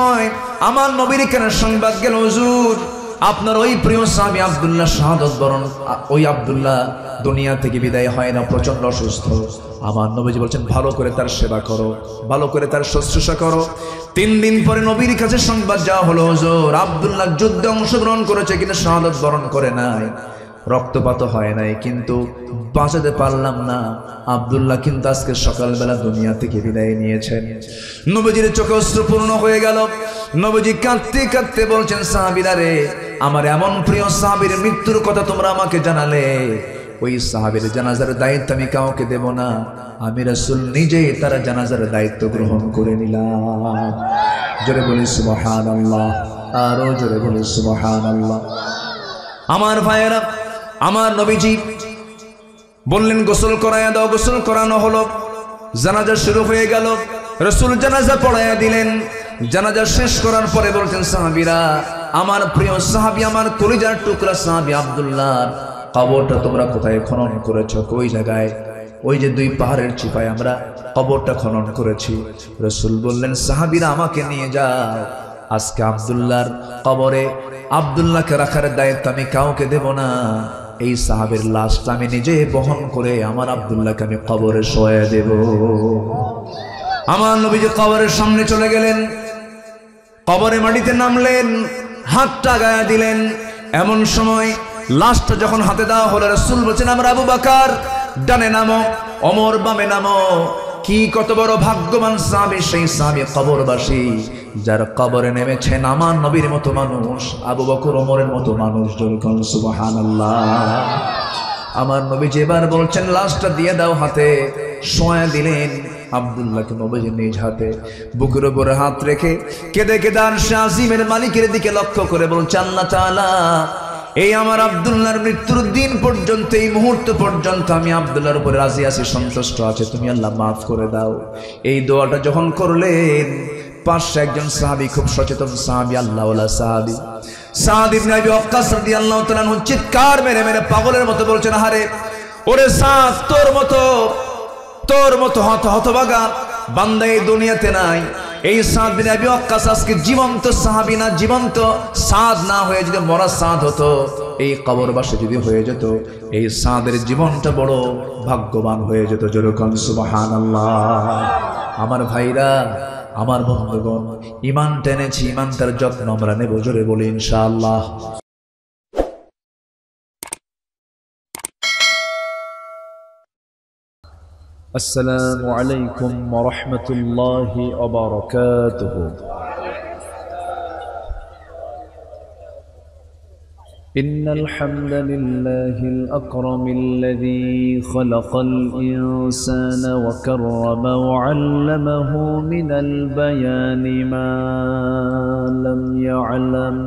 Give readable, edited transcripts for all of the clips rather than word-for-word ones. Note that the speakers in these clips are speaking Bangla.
সময় আমার নবীর কানে সংবাদ গেল, হুজুর আপনার ওই প্রিয় সাহাবী আব্দুল্লাহ শাহাদাত বরণ, ওই আব্দুল্লাহ দুনিয়া থেকে বিদায় হয় না, প্রচন্ড অসুস্থ। আমার নবীজি বলছেন ভালো করে তার সেবা করো, ভালো করে তার শুশ্রূষা করো। 3 দিন পরে নবীর কাছে সংবাদ যাওয়া হলো, হুজুর আব্দুল্লাহ যুদ্ধে অংশগ্রহণ করেছে কিন্তু শাহাদাত বরণ করে নাই, রক্তপাত হয় নাই, কিন্তু বাঁচাতে পারলাম না। আব্দুল্লাহ কিন্তু আজকে সকালবেলা দুনিয়া থেকে বিদায় নিয়েছেন। নবীজির চোখে অশ্রুপূর্ণ হয়ে গেল। নবীজি কাঁদতে কাঁদতে বলছেন, সাহাবীরা রে, আমার এমন প্রিয় সাহাবীর মৃত্যুর কথা তোমরা আমাকে জানালে, ওই সাহাবীর জানাজার দায়িত্ব আমি কাউকে দেব না, আমি রাসূল নিজেই তার জানাজার দায়িত্ব গ্রহণ করে নিলাম। জোরে বলি সুবহানাল্লাহ, আরো জোরে বলি সুবহানাল্লাহ। আমার ভাইয়েরা, আমার নবীজি বললেন গোসল করায়া দাও, গোসল করানো হলো, জানাজা শুরু হয়ে গেল। রাসূল জানাজা পড়ায়া দিলেন। জানাজা শেষ করার পরে বলছেন, সাহাবীরা, আমার প্রিয় সাহাবী, আমার কলিজার টুকরা সাহাবী আব্দুল্লাহ কবরটা তোমরা কোথায় খনন করেছো, কই জায়গায়? ওই যে 2 পাহাড়ের চিপায় আমরা কবরটা খনন করেছি। রাসূল বললেন, সাহাবীরা আমাকে নিয়ে যাও, আজকে আব্দুল্লাহর কবরে আব্দুল্লাহকে রাখার দায়িত্ব আমি কাউকে দেব না, এই সাহাবের লাশটা আমি নিজে বহন করে আমার আব্দুল্লাহকে আমি কবরে শোয়া দেব। আমার নবীজি কবরের সামনে চলে গেলেন, কবরে মাটিতে নামলেন, হাতটা গায়ে দিলেন। এমন সময় লাশটা যখন হাতে দেওয়া হলো, রাসূল বলছেন, আমরা আবু বকর ডানে নামো, ওমর বামে নামো। কি কত বড় ভাগ্যবান সাহাবী সেই সাহাবী কবরবাসী, যার কবরে নেমেছেন আমার নবীর মতো মানুষ, আবু বকর ওমরের মতো মানুষ। জোরে সুবহানাল্লাহ। আমার নবীজি এবার বলছেন, লাশটা দিয়ে দাও হাতে, শোয়া দিলেন আব্দুল্লাহকে নবীজি নিজ হাতে, বুকের উপরে হাত রেখে কেঁদে কেঁদে আরশে আজিমের মালিকের দিকে লক্ষ্য করে বলছেন, আল্লাহ তাআলা, এই আমার আব্দুল্লাহর মৃত্যুর দিন পর্যন্ত, এই মুহূর্ত পর্যন্ত আমি আব্দুল্লাহর উপরে রাজি আছি, সন্তুষ্ট আছে, তুমি আল্লাহ মাফ করে দাও। এই দোয়াটা যখন করলেন, পাশে একজন সাহাবী, খুব সচেতন সাহাবী, আল্লাহওয়ালা সাহাবী সাদ ইবনে আবি ওয়াক্কাস রাদিয়াল্লাহু তাআলা আনহু চিৎকার মেরে মেরে পাগলের মতো বলছেন, আরে ওরে সাদ, তোর মতো হতভাগা বান্দা এই দুনিয়াতে নাই। এই সাদ বিন আবি ওয়াক্কাস আজকে জীবন্ত সাহাবী না, জীবন্ত সাদ না হয়ে যদি মরা সাদ হতো, এই কবরবাসী যদি হয়ে যেত, এই সাদের জীবনটা বড় ভাগ্যবান হয়ে যেত। জোরে কোন সুবহানাল্লাহ। আমার ভাইরা, আমার বন্ধুগণ, ঈমান টেনেছি, ঈমানটার যত্ন আমরা নেব। জোরে বলি ইনশাআল্লাহ। আসসালামু আলাইকুম ওয়া রাহমাতুল্লাহি ওয়া বারাকাতুহু। إن الحمد لله الأكرم الذي خلق الإنسان وكرم وعلمه من البيان ما لم يعلم،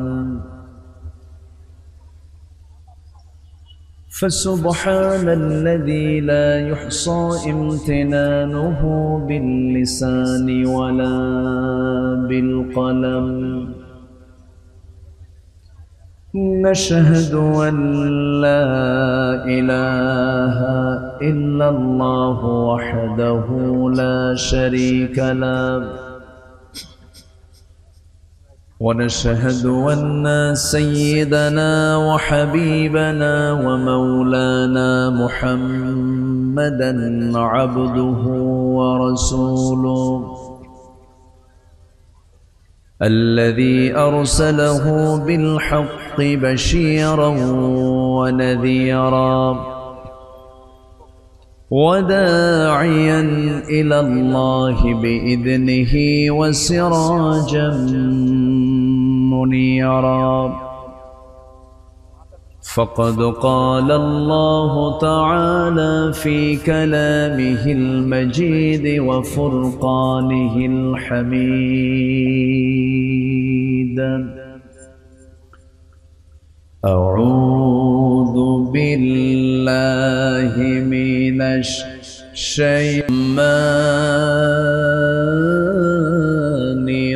فسبحان الذي لا يحصى امتنانه باللسان ولا بالقلم. نشهد أن لا إله إلا الله وحده لا شريك له، ونشهد أن سيدنا وحبيبنا ومولانا محمدًا عبده ورسوله الذي أرسله بالحق بشيرا ونذيرا وداعيا إلى الله بإذنه وسراجا منيرا. فقد قال الله تعالى في كلامه المجيد وفرقانه الحميد: أعوذ بالله من الشيطان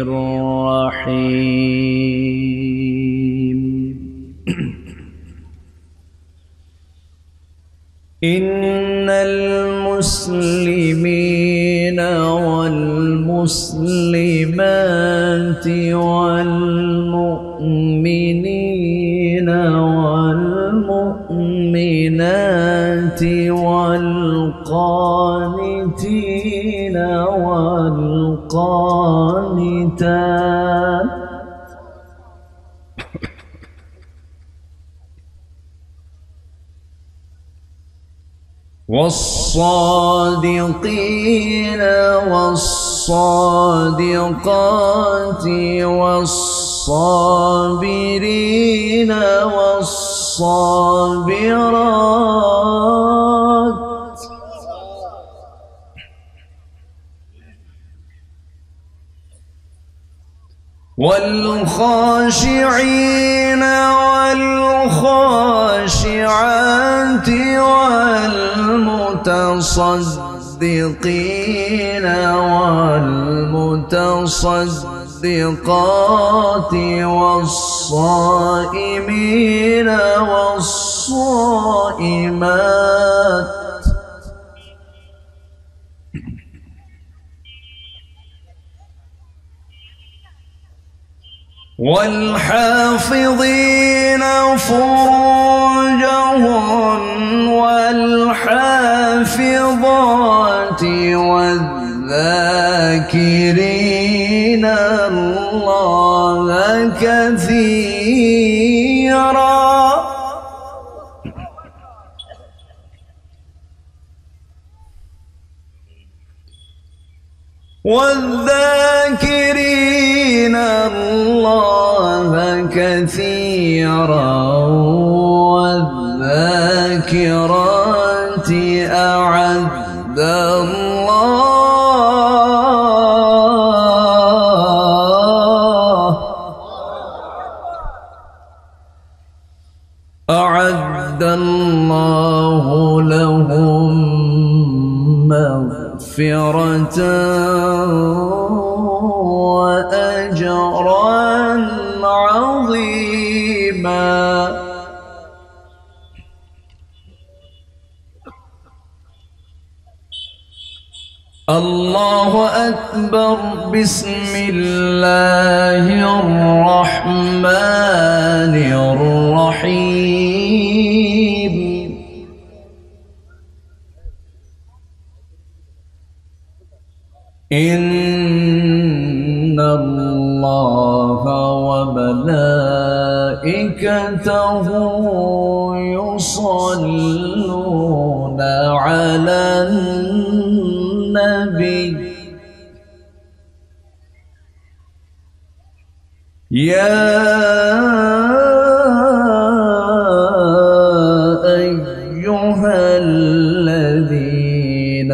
الرجيم. إن المسلمين والمسلمات والمسلمات والمؤمنين والمؤمنات والقانتين والقانتات والصادقين والصادقات والصابرين والصابرات والخاشعين والخاشعات والمتصدقين والمتصدقات والصائمين والصائمات والحافظين فروجهم والحافظات والذاكرين الله كثيرا والذاكرين الله كثيرا والذاكرات أعد الله لهم مغفرة وأجرا عظيما. الله أكبر. بسم الله الرحمن الرحيم. إن الله وملائكته يصلون على النبي يا أيها الذين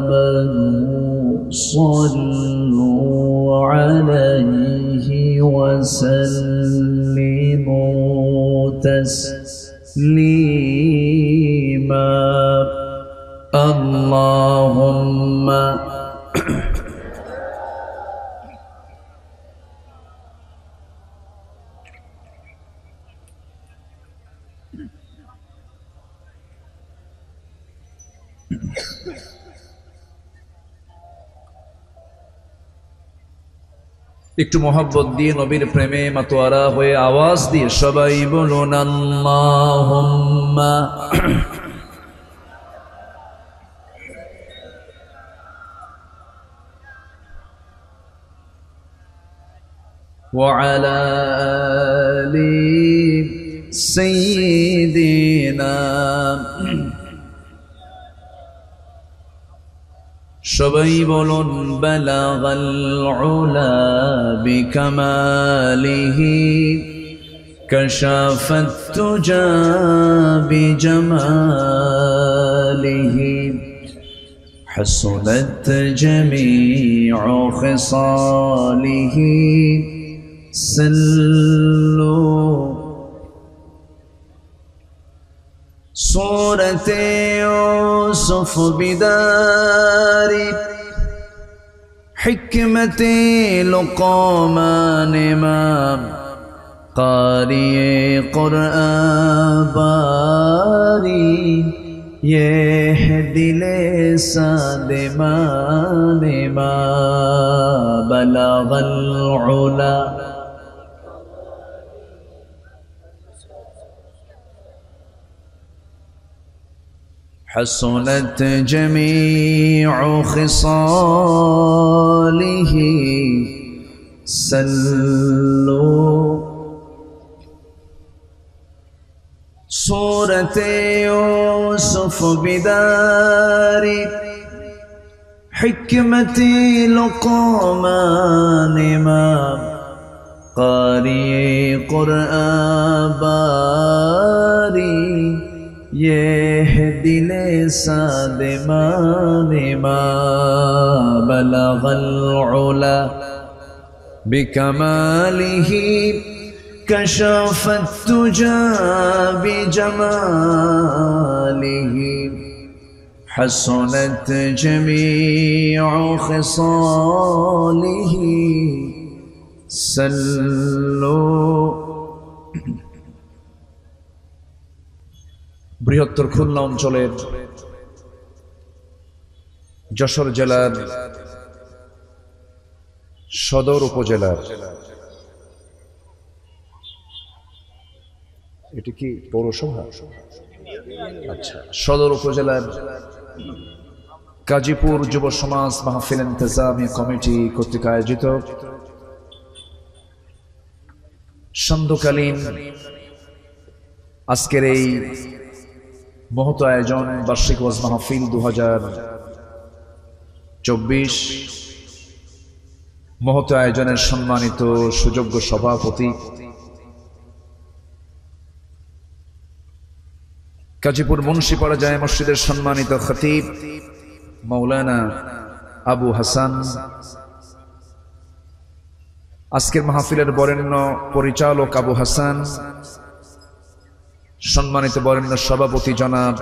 آمنوا صلوا عليه وسلموا تسليما. اللهم একটু মোহাব্বত দিয়ে নবীর প্রেমে মাতোয়ারা হয়ে আওয়াজ দিয়ে সবাই বলুন আল্লাহুম্মা ওয়া আলা আলি সাইয়্যিদিনা। সবাই বলুন বালাগাল উলা বিকামালিহি কাশাফাত তুজা বিজামালিহি হাসনাত জামিউ খিসালিহি সাল্লু। سورة يوسف بدار حكمة لقمان إمام قارئ قرآن باري ये दिले सादिमाने मा बलगल उला हसनत जमीउ खिसालिही सल्लू सूरत यूसुफ बिदारी हिकमती लुक़मान इमाम क़ारी क़ुरआन बारी ये है दिले सादिमान इमाम बलगल उला बिकमालिही कशफ तुजा बिजमालिह हसनत जमीउ खिसालिह सल्लू। বৃহত্তর খুলনা অঞ্চলের যশোর জেলার সদর উপজেলার, এটি কি পৌরসভা? আচ্ছা, সদর উপজেলার গাজীপুর যুব সমাজ মাহফিল ইন্তেজামি কমিটি কর্তৃক আয়োজিত সান্ধ্যকালীন আজকের এই মহৎ আয়োজন বার্ষিক ওয়াজ মাহফিল 2024 মহৎ আয়োজনের সম্মানিত সুযোগ্য সভাপতি গাজীপুর মুন্সিপাড়া জামে মসজিদের সম্মানিত খতিব মাওলানা আবু হাসান, আজকের মাহফিলের বরেণ্য পরিচালক আবু হাসান, সম্মানিত বরেণ্য সভাপতি জনাব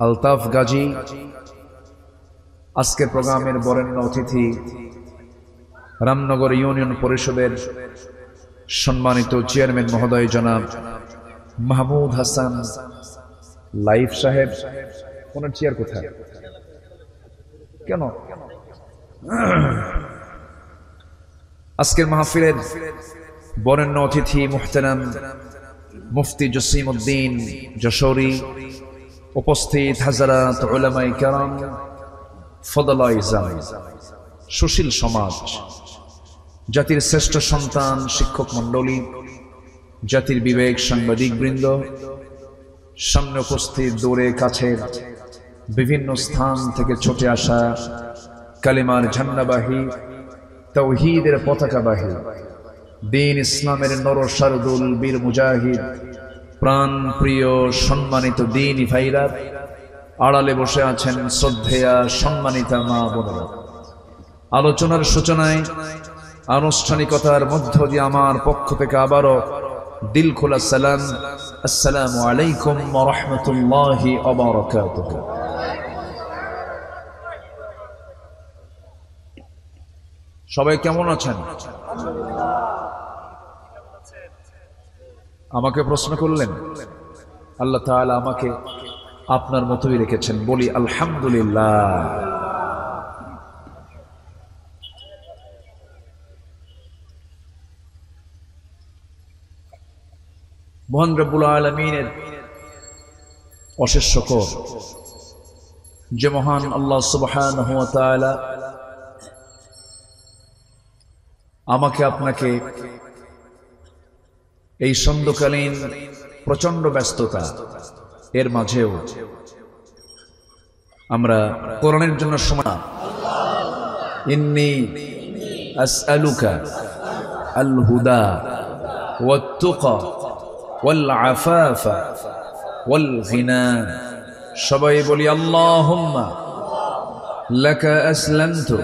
আলতাফ গাজী, আজকের প্রোগ্রামের বরেণ্য অতিথি রামনগর ইউনিয়ন পরিষদের সম্মানিত চেয়ারম্যান মহোদয় জনাব মাহমুদ হাসান লাইফ সাহেব। ওনার চেয়ার কোথায়? কেন? আজকের মাহফিলের বরেণ্য অতিথি মুহতারাম মুফতি জসিম উদ্দিন যশোরী, উপস্থিত হাজারাত উলামায়ে কেরাম, ফদলায়ে ইজাম, সুশীল সমাজ, জাতির শ্রেষ্ঠ সন্তান শিক্ষক মণ্ডলী, জাতির বিবেক সাংবাদিক বৃন্দ, সামনে উপস্থিত দূরে কাছের বিভিন্ন স্থান থেকে ছুটে আসা কালিমার ঝান্ডাবাহী, তাওহীদের পতাকাবাহী, দ্বীন ইসলামের নরসারদুল বীর মুজাহিদ, প্রাণ প্রিয় সম্মানিত দ্বীনি ভাইরা, আড়ালে বসে আছেন শ্রদ্ধেয়া সম্মানিতা মা বোনেরা। আলোচনার সূচনায় আনুষ্ঠানিকতার মধ্য দিয়ে আমার পক্ষ থেকে আবারও দিল খোলা সালাম, আসসালামু আলাইকুম ওয়া রাহমাতুল্লাহি ওয়া বারাকাতুহু। সবাই কেমন আছেন? আমাকে প্রশ্ন করলেন, আল্লাহ তাআলা আমাকে আপনার মতোই রেখেছেন, বলি আলহামদুলিল্লাহ। মহান রব্বুল আলামিনের অশেষ শুকর যে মহান আল্লাহ সুবহানাহু ওয়া তাআলা আমাকে আপনাকে এই সন্ধ্যকালীন প্রচন্ড ব্যস্ততা এর মাঝেও আমরা কোরআনের জন্য সময়, ইন্নী আসআলুকা আল হুদা ওয়াত তুকা ওয়াল আফাফা ওয়াল গিনা। সবাই বলি আল্লাহুম্মা লাকা আসলামতু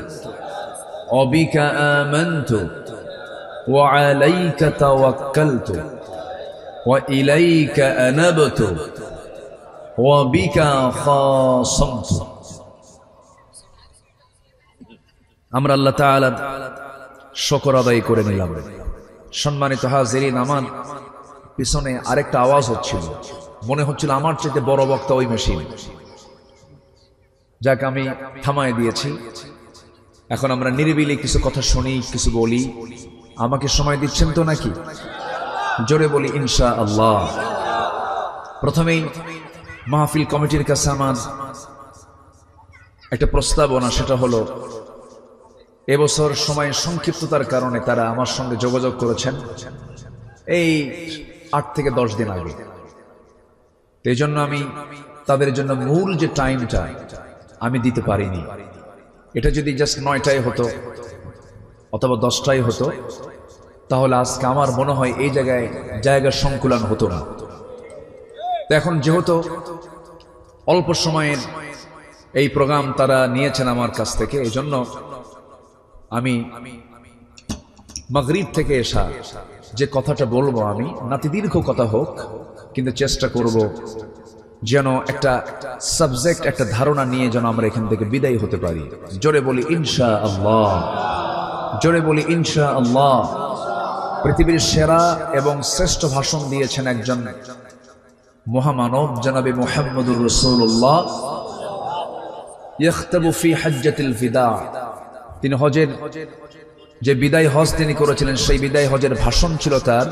ওয়া বিকা আমানতু ওয়া আলাইকা তাওয়াক্কালতু ওয়া ইলাইকা আনাবতু ওয়া বিকা খাসামতু। আমরা আল্লাহ তাআলার শুকর আদায় করে নিলাম। সম্মানিত হাজিরিন, আমার পিছনে আরেকটা আওয়াজ হচ্ছিল, মনে হচ্ছিল আমার চেয়ে বড় বক্তা ওই মেশিন। যাক, আমি থামায় দিয়েছি। এখন আমরা নিরিবিলি কিছু কথা শুনি, কিছু বলি। আমাকে সময় দিচ্ছেন তো নাকি? জোরে বলি ইনশাআল্লাহ। প্রথমেই মাহফিল কমিটির কাছে আমার একটা প্রস্তাবনা, সেটা হলো এবছর সময় সংক্ষিপ্ততার কারণে তারা আমার সঙ্গে যোগাযোগ করেছেন এই 8 থেকে 10 দিন আগে। এই জন্য আমি তাদের জন্য মূল যে টাইমটা আমি দিতে পারিনি। এটা যদি জাস্ট 9টায় হতো অথবা 10টায় হতো, তাহলে আজকে আমার মনে হয় এই জায়গার সংকুলন হতো না। তো এখন যেহেতু অল্প সময়ের এই প্রোগ্রাম তারা নিয়েছেন আমার কাছ থেকে, এই জন্য আমি মাগরিব থেকে এসা যে কথাটা বলবো, আমি নাতি দীর্ঘ কথা হোক, কিন্তু চেষ্টা করব যেন একটা সাবজেক্ট, একটা ধারণা নিয়ে যেন আমরা এখান থেকে বিদায় হতে পারি। জোরে বলি ইনশাআল্লাহ, জোরে বলি ইনশাআল্লাহ। পৃথিবীর সেরা এবং শ্রেষ্ঠ ভাষণ দিয়েছেন একজন মহামানব, জনাবে মুহাম্মদুর রাসূলুল্লাহ। ইখতাবু ফি হাজ্জাতিল ফিদা, তিনি হজের যে বিদায় হজ তিনি করেছিলেন, সেই বিদায় হজের ভাষণ ছিল তার।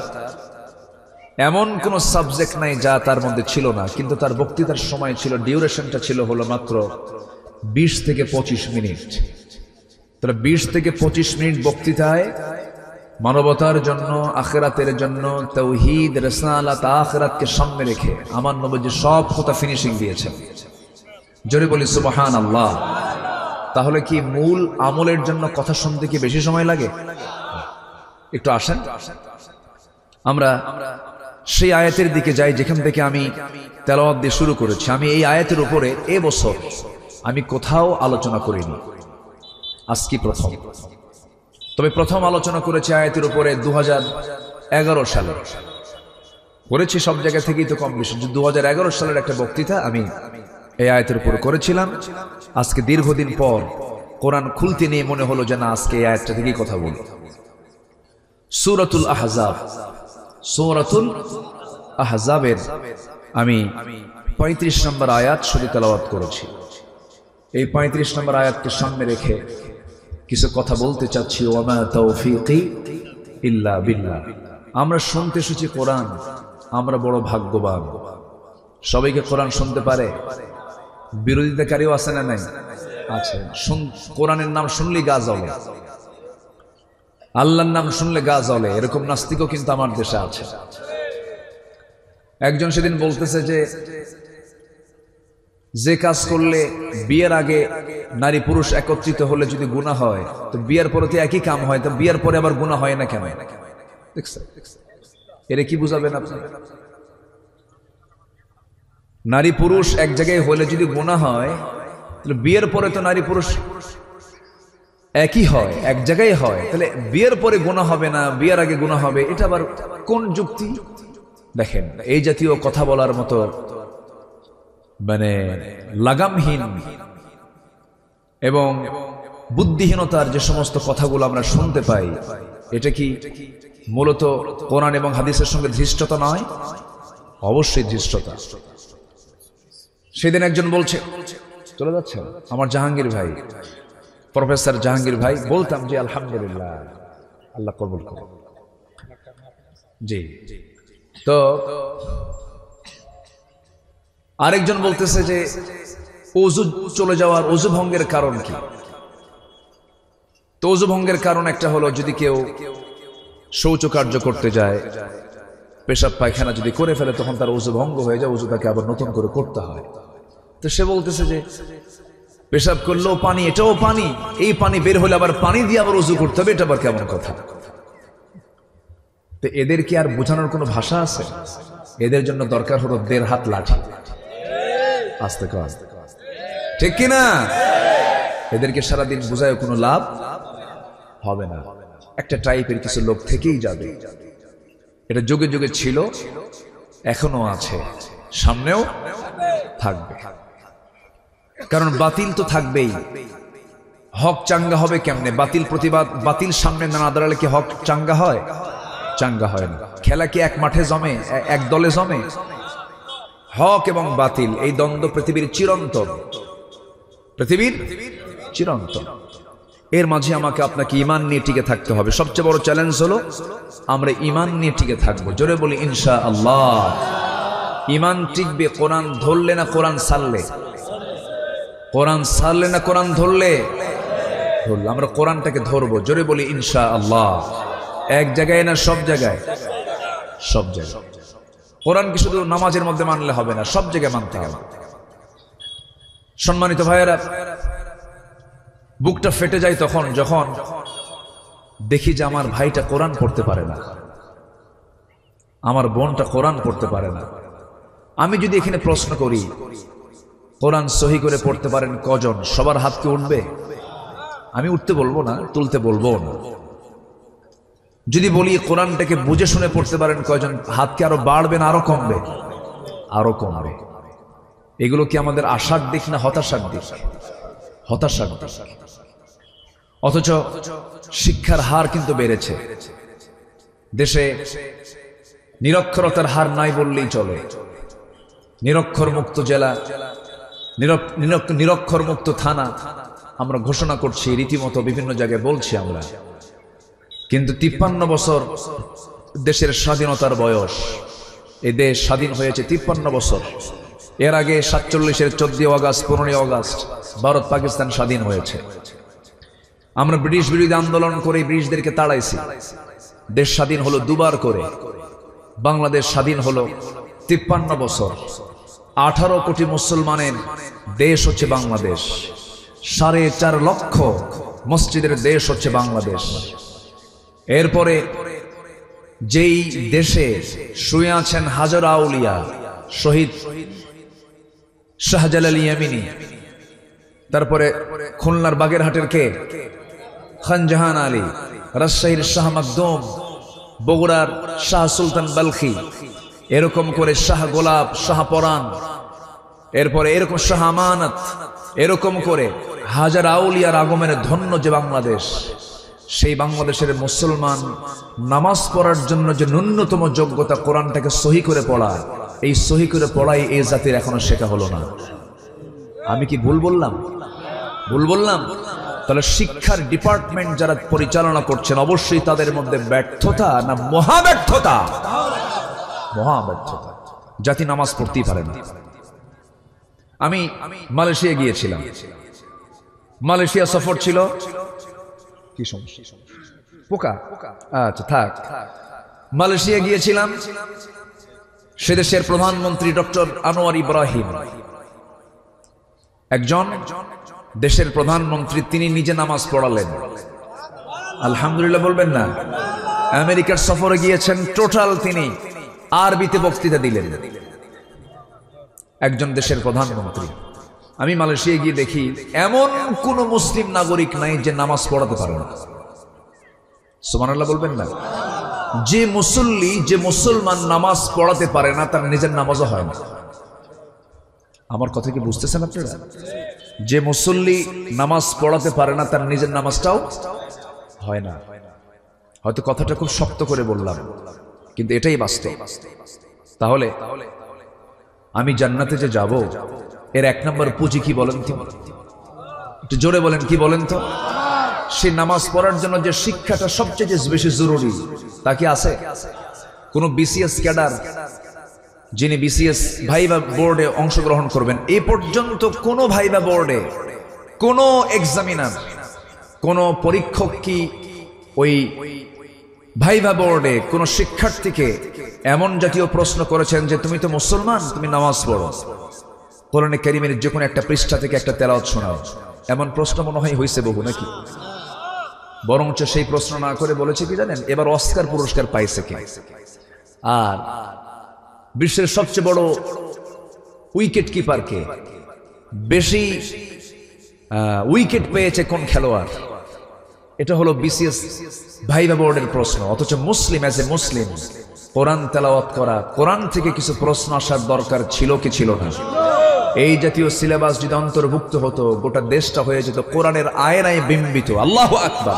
এমন কোন সাবজেক্ট নাই যা তার মধ্যে ছিল না, কিন্তু তার বক্তৃতার সময় ছিল, ডিউরেশনটা ছিল হলো মাত্র 20 থেকে 25 মিনিট। তাহলে 20 থেকে 25 মিনিট বক্তৃতায় মানবতার জন্য, আখিরাতের জন্য, তাওহীদ, রিসালাত, আখিরাতকে সামনে রেখে আমার নবী সব কথা ফিনিশিং দিয়েছেন। জোরে বলি সুবহানাল্লাহ। তাহলে কি মূল আমলের জন্য কথা শুনতে কি বেশি সময় লাগে? একটু আসেন আমরা সেই আয়াতের দিকে যাই যেখান থেকে আমি তেলাওয়াত দিয়ে শুরু করেছি। আমি এই আয়াতের উপরে এবছর আমি কোথাও আলোচনা করিনি, আজকে প্রথম। তবে প্রথম আলোচনা করেছি আয়াতের উপরে 2011 সালে করেছি। সব জায়গা থেকেই তো কম বেশি 2011 সালের একটা বক্তৃতা আমি এই আয়াতের উপর করেছিলাম। আজকে দীর্ঘদিন পর কোরআন খুলতে নিয়ে মনে হলো যে না, আজকে এই আয়াতটা থেকেই কথা বলি। সূরাতুল আহজাব, সূরাতুল আহজাবের আমি 35 নম্বর আয়াত শুধু তেলাওয়াত করেছি। এই 35 নম্বর আয়াতকে সামনে রেখে কিছু কথা বলতে চাচ্ছি। ওয়ামা তাওফীকি ইল্লা বিল্লাহ। আমরা শুনতে এসেছি কোরআন, আমরা বড় ভাগ্যবান। সবাইকে কোরআন শুনতে পারে? বিরোধিতাকারীও আছে না নাই? আছে। কোরআনের নাম শুনলে গা জ্বলে, আল্লাহর নাম শুনলে গা জ্বলে, এরকম নাস্তিকও কিন্তু আমার দেশে আছে। একজন সেদিন বলতেছে যে কাজ করলে বিয়ের আগে নারী পুরুষ একত্রিত হলে যদি গুনাহ হয়, তো বিয়ের পরে তো একই কাম হয়, তো বিয়ের পরে আবার গুনাহ হয় না কেন? দেখছেন এরে কি বুঝাবেন আপনি? নারী পুরুষ এক জায়গায় হলে যদি গুনাহ হয়, তাহলে বিয়ের পরে তো নারী পুরুষ একই হয়, এক জায়গায় হয়, তাহলে বিয়ের পরে গুনাহ হবে না, বিয়ের আগে গুনাহ হবে, এটা আবার কোন যুক্তি? দেখেন, এই জাতীয় কথা বলার মতো মানে লাগামহীন এবং বুদ্ধিহীনতার যে সমস্ত কথাগুলো আমরা শুনতে পাই, এটা কি মূলত কোরআন এবং হাদিসের সঙ্গে ধৃষ্টতা নয়? অবশ্যই ধৃষ্টতা। সেদিন একজন বলছে, চলে যাচ্ছে আমার জাহাঙ্গীর ভাই, প্রফেসর জাহাঙ্গীর ভাই, বলতাম যে আলহামদুলিল্লাহ, আল্লাহ কবুল করুন। জি। তো আরেকজন বলতেছে যে ওযু চলে যাওয়ার, ওযু ভঙ্গের কারণ কি? তো ওযু ভঙ্গের কারণ একটা হলো, যদি কেউ শৌচকার্য করতে যায়, পেশাব পায়খানা যদি করে ফেলে, তখন তার ওযু ভঙ্গ হয়ে যায়, ওযু তাকে আবার নতুন করে করতে হয়। তো সে বলতেছে যে পেশাব করলেও পানি, এটাও পানি, এই পানি বের হলে আবার পানি দিয়ে আবার ওযু করতে হবে, এটা আবার কেমন কথা? তো এদের কি আর বোঝানোর কোনো ভাষা আছে? এদের জন্য দরকার হলো 1.5 হাত লাঠি। আস্তে কর, ঠিক কিনা? এদেরকে সারাদিন বোঝায় কোনো লাভ হবে না। একটা টাইপের কিছু লোক থেকেই যাবে। এটা যুগে যুগে ছিল, এখনো আছে, সামনেও থাকবে। কারণ বাতিল তো থাকবেই। হক চাঙ্গা হবে কেমনে? বাতিল প্রতিবাদ, বাতিল সামনে না দাঁড়ালে কি হক চাঙ্গা হয়? চাঙ্গা হয় না। খেলা কি এক মাঠে জমে, এক দলে জমে? হক এবং বাতিল এই দ্বন্দ্ব পৃথিবীর চিরন্তন। পৃথিবীর চিরন্তন। এর মাঝে আমাকে আপনাকে ঈমান নিয়ে টিকে থাকতে হবে। সবচেয়ে বড় চ্যালেঞ্জ হলো আমরা ঈমান নিয়ে টিকে থাকবো। জোরে বলি ইনশাআল্লাহ। ঈমান টিকবে কোরআন ধরলে না কোরআন ছাড়লে? কোরআন ছাড়লে না কোরআন ধরলে? ধরলে। আমরা কোরআনটাকে ধরবো। জোরে বলি ইনশাআল্লাহ। এক জায়গায় না সব জায়গায়? সব জায়গায়। কোরআনকে শুধু নামাজের মধ্যে মানলে হবে না, সব জায়গায় মানতে হবে। সম্মানিত ভাইয়েরা, বুকটা ফেটে যায় তখন যখন দেখি যে আমার ভাইটা কোরআন পড়তে পারে না, আমার বোনটা কোরআন পড়তে পারে না। আমি যদি এখানে প্রশ্ন করি কোরআন সহি করে পড়তে পারেন কজন, সবার হাত কি উঠবে? আমি উঠতে বলবো না, তুলতে বলবো না। যদি বলি কোরআনটাকে বুঝে শুনে পড়তে পারেন কয়জন, হাত কি আরো বাড়বে না আরো কমবে? আরো কমবে। এগুলো কি আমাদের আশার দিক না হতাশার দিক? হতাশার দিক। অথচ শিক্ষার হার কিন্তু বেড়েছে। দেশে নিরক্ষরতার হার নাই বললেই চলে। নিরক্ষর মুক্ত জেলা, নিরক্ষর মুক্ত থানা আমরা ঘোষণা করছি, রীতিমতো বিভিন্ন জায়গায় বলছি আমরা। কিন্তু 53 বছর দেশের স্বাধীনতার বয়স। এই দেশ স্বাধীন হয়েছে 53 বছর। এর আগে 47-এর 14 আগস্ট 15 আগস্ট ভারত পাকিস্তান স্বাধীন হয়েছে। আমরা ব্রিটিশ বিরোধী আন্দোলন করে ব্রিটিশদেরকে তাড়াইছি। দেশ স্বাধীন হলো দুবার করে। বাংলাদেশ স্বাধীন হলো 53 বছর। 18 কোটি মুসলমানের দেশ হচ্ছে বাংলাদেশ। 4.5 লক্ষ মসজিদের দেশ হচ্ছে বাংলাদেশ। এরপরে যেই দেশে শুয়ে আছেন হাজার আউলিয়া, শহীদ শাহজালাল ইয়ামিনী, তারপরে খুলনার বাগেরহাটের কে খান জাহান আলী, রাজশাহীর শাহ মাকদুম, বগুড়ার শাহ সুলতান বালখি, এরকম করে শাহ গোলাপ, শাহ পরান, এরপরে এরকম শাহ আমানত, এরকম করে হাজার আউলিয়ার আগমনে ধন্য যে বাংলাদেশ, সেই বাংলাদেশের মুসলমান নামাজ পড়ার জন্য যে ন্যূনতম যোগ্যতা কোরআনটাকে সহি করে পড়া, এই সহি করে পড়াই এই জাতির এখনো শেখা হলো না। আমি কি ভুল বললাম? ভুল বললাম? তাহলে শিক্ষার ডিপার্টমেন্ট যারা পরিচালনা করছেন অবশ্যই তাদের মধ্যে ব্যর্থতা না মহাব্যর্থতা? মহাব্যর্থতা। জাতি নামাজ পড়তেই পারে না। আমি মালয়েশিয়া গিয়েছিলাম। মালয়েশিয়া সফর ছিল। কি সমস্যা? পোকা? আচ্ছা থাক। মালয়েশিয়া গিয়েছিলাম। সে দেশের প্রধানমন্ত্রী ডক্টর আনোয়ার ইব্রাহিম, একজন দেশের প্রধানমন্ত্রী, তিনি নিজে নামাজ পড়ালেন। আলহামদুলিল্লাহ বলবেন না? আমেরিকার সফরে গিয়েছেন, টোটাল তিনি আরবিতে বক্তৃতা দিলেন। একজন দেশের প্রধানমন্ত্রী। আমি মালয়েশিয়া গিয়ে দেখি এমন কোন মুসলিম নাগরিক নাই যে নামাজ পড়াতে পারে না। সুবহানাল্লাহ বলবেন না? যে মুসল্লি, যে মুসলমান নামাজ পড়াতে পারে না তার নিজের নামাজও হয় না। আমার কথা কি বুঝতেছেন আপনারা? যে মুসল্লি নামাজ পড়াতে পারে না তার নিজের নামাজটাও হয় না। হয়তো কথাটা খুব শক্ত করে বললাম, কিন্তু এটাই বাস্তব। তাহলে আমি জান্নাতে যে যাব, এর 1 নম্বর পুঁজি কি বলেন তো? একটু জোরে বলেন, কি বলেন তো? সে নামাজ পড়ার জন্য যে শিক্ষাটা সবচেয়ে বেশি জরুরি তা কি আছে? কোন বিসিএস ক্যাডার যিনি বিসিএস ভাইভা বোর্ডে অংশগ্রহণ করবেন, এই পর্যন্ত কোন ভাইভা বোর্ডে কোন এক্সামিনার, কোন পরীক্ষক কি ওই ভাইভা বোর্ডে কোন শিক্ষার্থীকে এমন জাতীয় প্রশ্ন করেছেন যে তুমি তো মুসলমান, তুমি নামাজ পড়ো, কোরআনে কারীমের যে কোনো একটা পৃষ্ঠা থেকে একটা তেলাওয়াত শোনাও, এমন প্রশ্ন মনে হয় হয়েছে বহু নাকি? বরঞ্চ সেই প্রশ্ন না করে বলেছে কি জানেন, এবার অস্কার পুরস্কার পাইছে কে? আর বিশ্বের সবচেয়ে বড় উইকেট কিপার কে? বেশি উইকেট পেয়েছে কোন খেলোয়াড়? এটা হলো বিসিএস ভাইভা বোর্ডের প্রশ্ন। অথচ মুসলিম, অ্যাজ এ মুসলিম, কোরআন তেলাওয়াত করা, কোরআন থেকে কিছু প্রশ্ন আসার দরকার ছিল কি ছিল না? এই জাতীয় সিলেবাস যদি অন্তর্ভুক্ত হতো, গোটা দেশটা হয়ে যেত কোরআনের আয়নায় বিম্বিত, আল্লাহু আকবার,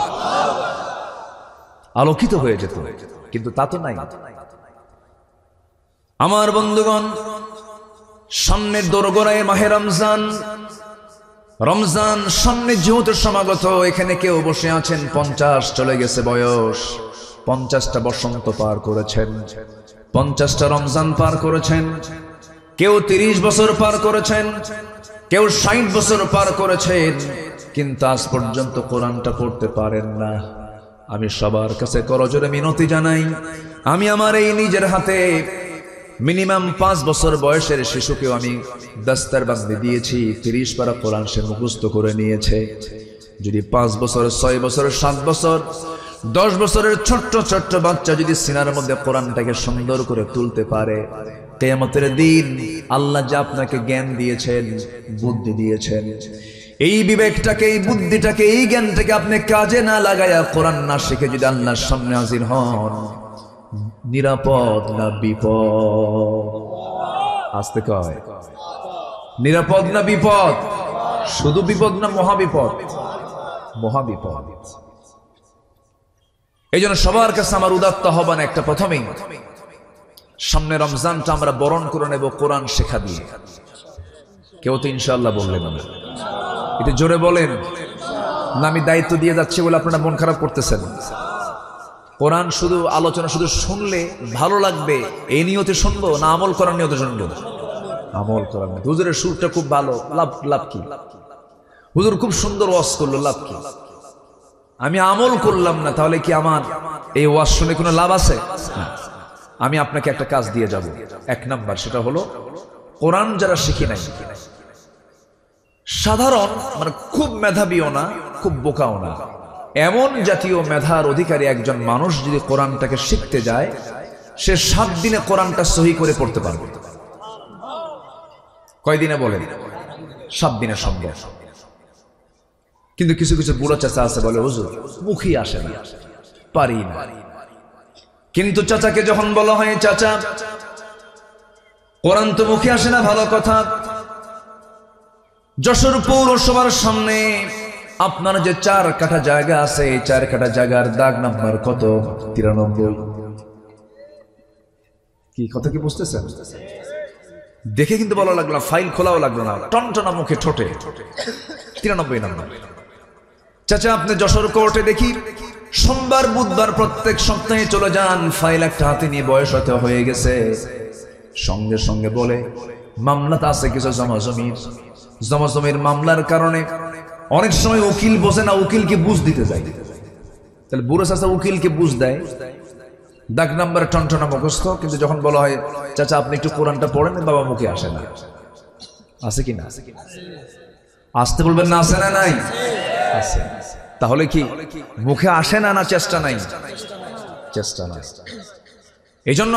আলোকিত হয়ে যেত। কিন্তু তা তো নাই। আমার বন্ধুগণ, সামনের দোরগোড়ায় মাহে রমজান, রমজান সামনে যেহেতু সমাগত, এখানে কেউ বসে আছেন 50 চলে গেছে বয়স, 50টা বসন্ত পার করেছেন, 50টা রমজান পার করেছেন, কেউ 30 বছর পার করেছেন, কেউ 60 বছর পার করেছেন, কিন্তু আজ পর্যন্ত কোরআনটা পড়তে পারেন না। আমি সবার কাছে করজোরে মিনতি জানাই, আমি আমার এই নিজের হাতে মিনিমাম 5 বছর বয়সের শিশুকেও আমি দস্তারবন্দি দিয়েছি, 30 পারা কোরআন সে মুখস্থ করে নিয়েছে। যদি 5 বছর, 6 বছর, 7 বছর, 10 বছরের ছোট্ট ছোট্ট বাচ্চা যদি সিনার মধ্যে কোরআনটাকে সুন্দর করে তুলতে পারে, কিয়ামতের দিন আল্লাহ যা আপনাকে জ্ঞান দিয়েছেন, বুদ্ধি দিয়েছেন, এই বিবেকটাকে, এই বুদ্ধিটাকে, এই জ্ঞানটাকে আপনি কাজে না লাগায়া কোরআন না শিখে যদি আল্লাহর সামনে হাজির হন, নিরাপদ না বিপদ? আসতে কয় নিরাপদ না বিপদ? শুধু বিপদ না মহাবিপদ? মহাবিপদ। এই জন্য সবার কাছে আমার উদাত্ত আহ্বান একটা, প্রথমেই সামনে রমজানটা আমরা বরণ করে নেব কোরআন শেখা দিয়ে। কেউ তো ইনশাআল্লাহ বললেন না, এটা জোরে বলেন না। আমি দায়িত্ব দিয়ে যাচ্ছি বলে আপনারা মন খারাপ করতেছেন? কোরআন শুধু আলোচনা শুধু শুনলে ভালো লাগবে এই নিয়তে শুনবো, না আমল করার নিয়তে শুনবো? আমল করার নিয়তে। হুজুরের সুরটা খুব ভালো, লাভ কি? হুজুর খুব সুন্দর ওয়াজ করলো, লাভ কি? আমি আমল করলাম না, তাহলে কি আমার এই ওয়াজ শুনে কোনো লাভ আছে? আমি আপনাকে একটা কাজ দিয়ে যাব। 1 নাম্বার, সেটা হলো কোরআন যারা শিখি নাই, সাধারণ মানে খুব মেধাবীও না, খুব বোকাও না, এমন জাতীয় মেধার অধিকারী একজন মানুষ যদি কোরআনটাকে শিখতে যায়, সে 7 দিনে কোরআনটা সহি করে পড়তে পারবে। কয়দিনে বলেন? 7 দিনে সম্ভব। কিন্তু কিছু কিছু বুড়ো চাচা আছে বলে, হুজুর মুখই আসে না, পারি না। কিন্তু চাচাকে যখন বলা হয়, চাচা কোরআন তো মুখে আসে না, ভালো কথা, যশোর পৌরসভার সামনে আপনার যে 4 কাঠা জায়গা আছে, এই 4 কাঠা জায়গার দাগ নাম্বার কত? 93। কি কথা কি বুঝতেছেন? দেখে কিন্তু ভালো লাগলো, ফাইল খোলাও লাগলো না, টনটনা মুখে ঠোঁটে 93 নাম্বার। চাচা আপনি যশোর কোর্টে দেখি সোমবার বুধবার প্রত্যেক সপ্তাহে চলে যান, ফাইল একটা হাতে নিয়ে, বয়স হতে হয়ে গেছে, সঙ্গে সঙ্গে বলে মামলাতে আছে কিছু জমাজমির মামলার কারণে অনেক সময় উকিল বসে না, উকিলকে বুঝ দিতে যায়। তাহলে বুড়ো চাচা উকিলকে বুঝ দেয়, দাগ নাম্বার টনটনা মুখস্থ, কিন্তু যখন বলা হয় চাচা আপনি একটু কোরআনটা পড়েন, বাবা মুখে আসে না। আছে কি না? আসতে বলবেন না, আছে না নাই? আছে। তাহলে কি মুখে আসে না, না চেষ্টা নাই? চেষ্টা নাই। এই জন্য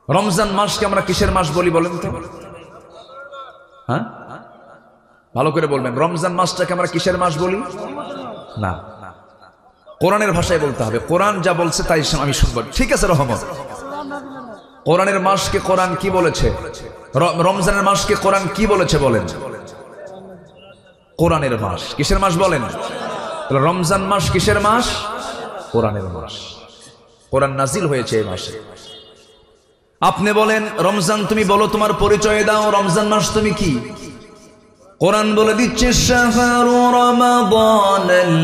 রমজান মাসকে আমরা কিসের মাস বলি বলেন তো? হ্যাঁ, ভালো করে বলবেন, রমজান মাসটাকে আমরা কিসের মাস বলি? না, কোরআনের ভাষায় বলতে হবে। কোরআন যা বলছে তাই আমি শুনবো, ঠিক আছে? রহমত। কোরআনের মাসকে কোরআন কি বলেছে? রমজানের মাসকে কোরআন কি বলেছে বলেন? কোরআনের মাস। কিসের মাস বলেন? রমজান মাস কিসের মাস? কোরআনের মাস। কোরআন নাজিল হয়েছে এই মাসে। আপনি বলেন রমজান, তুমি বলো, তোমার পরিচয় দাও, রমজান মাস তুমি কি? কোরআন বলে দিচ্ছে শাহরু রমাদানাল্লাযী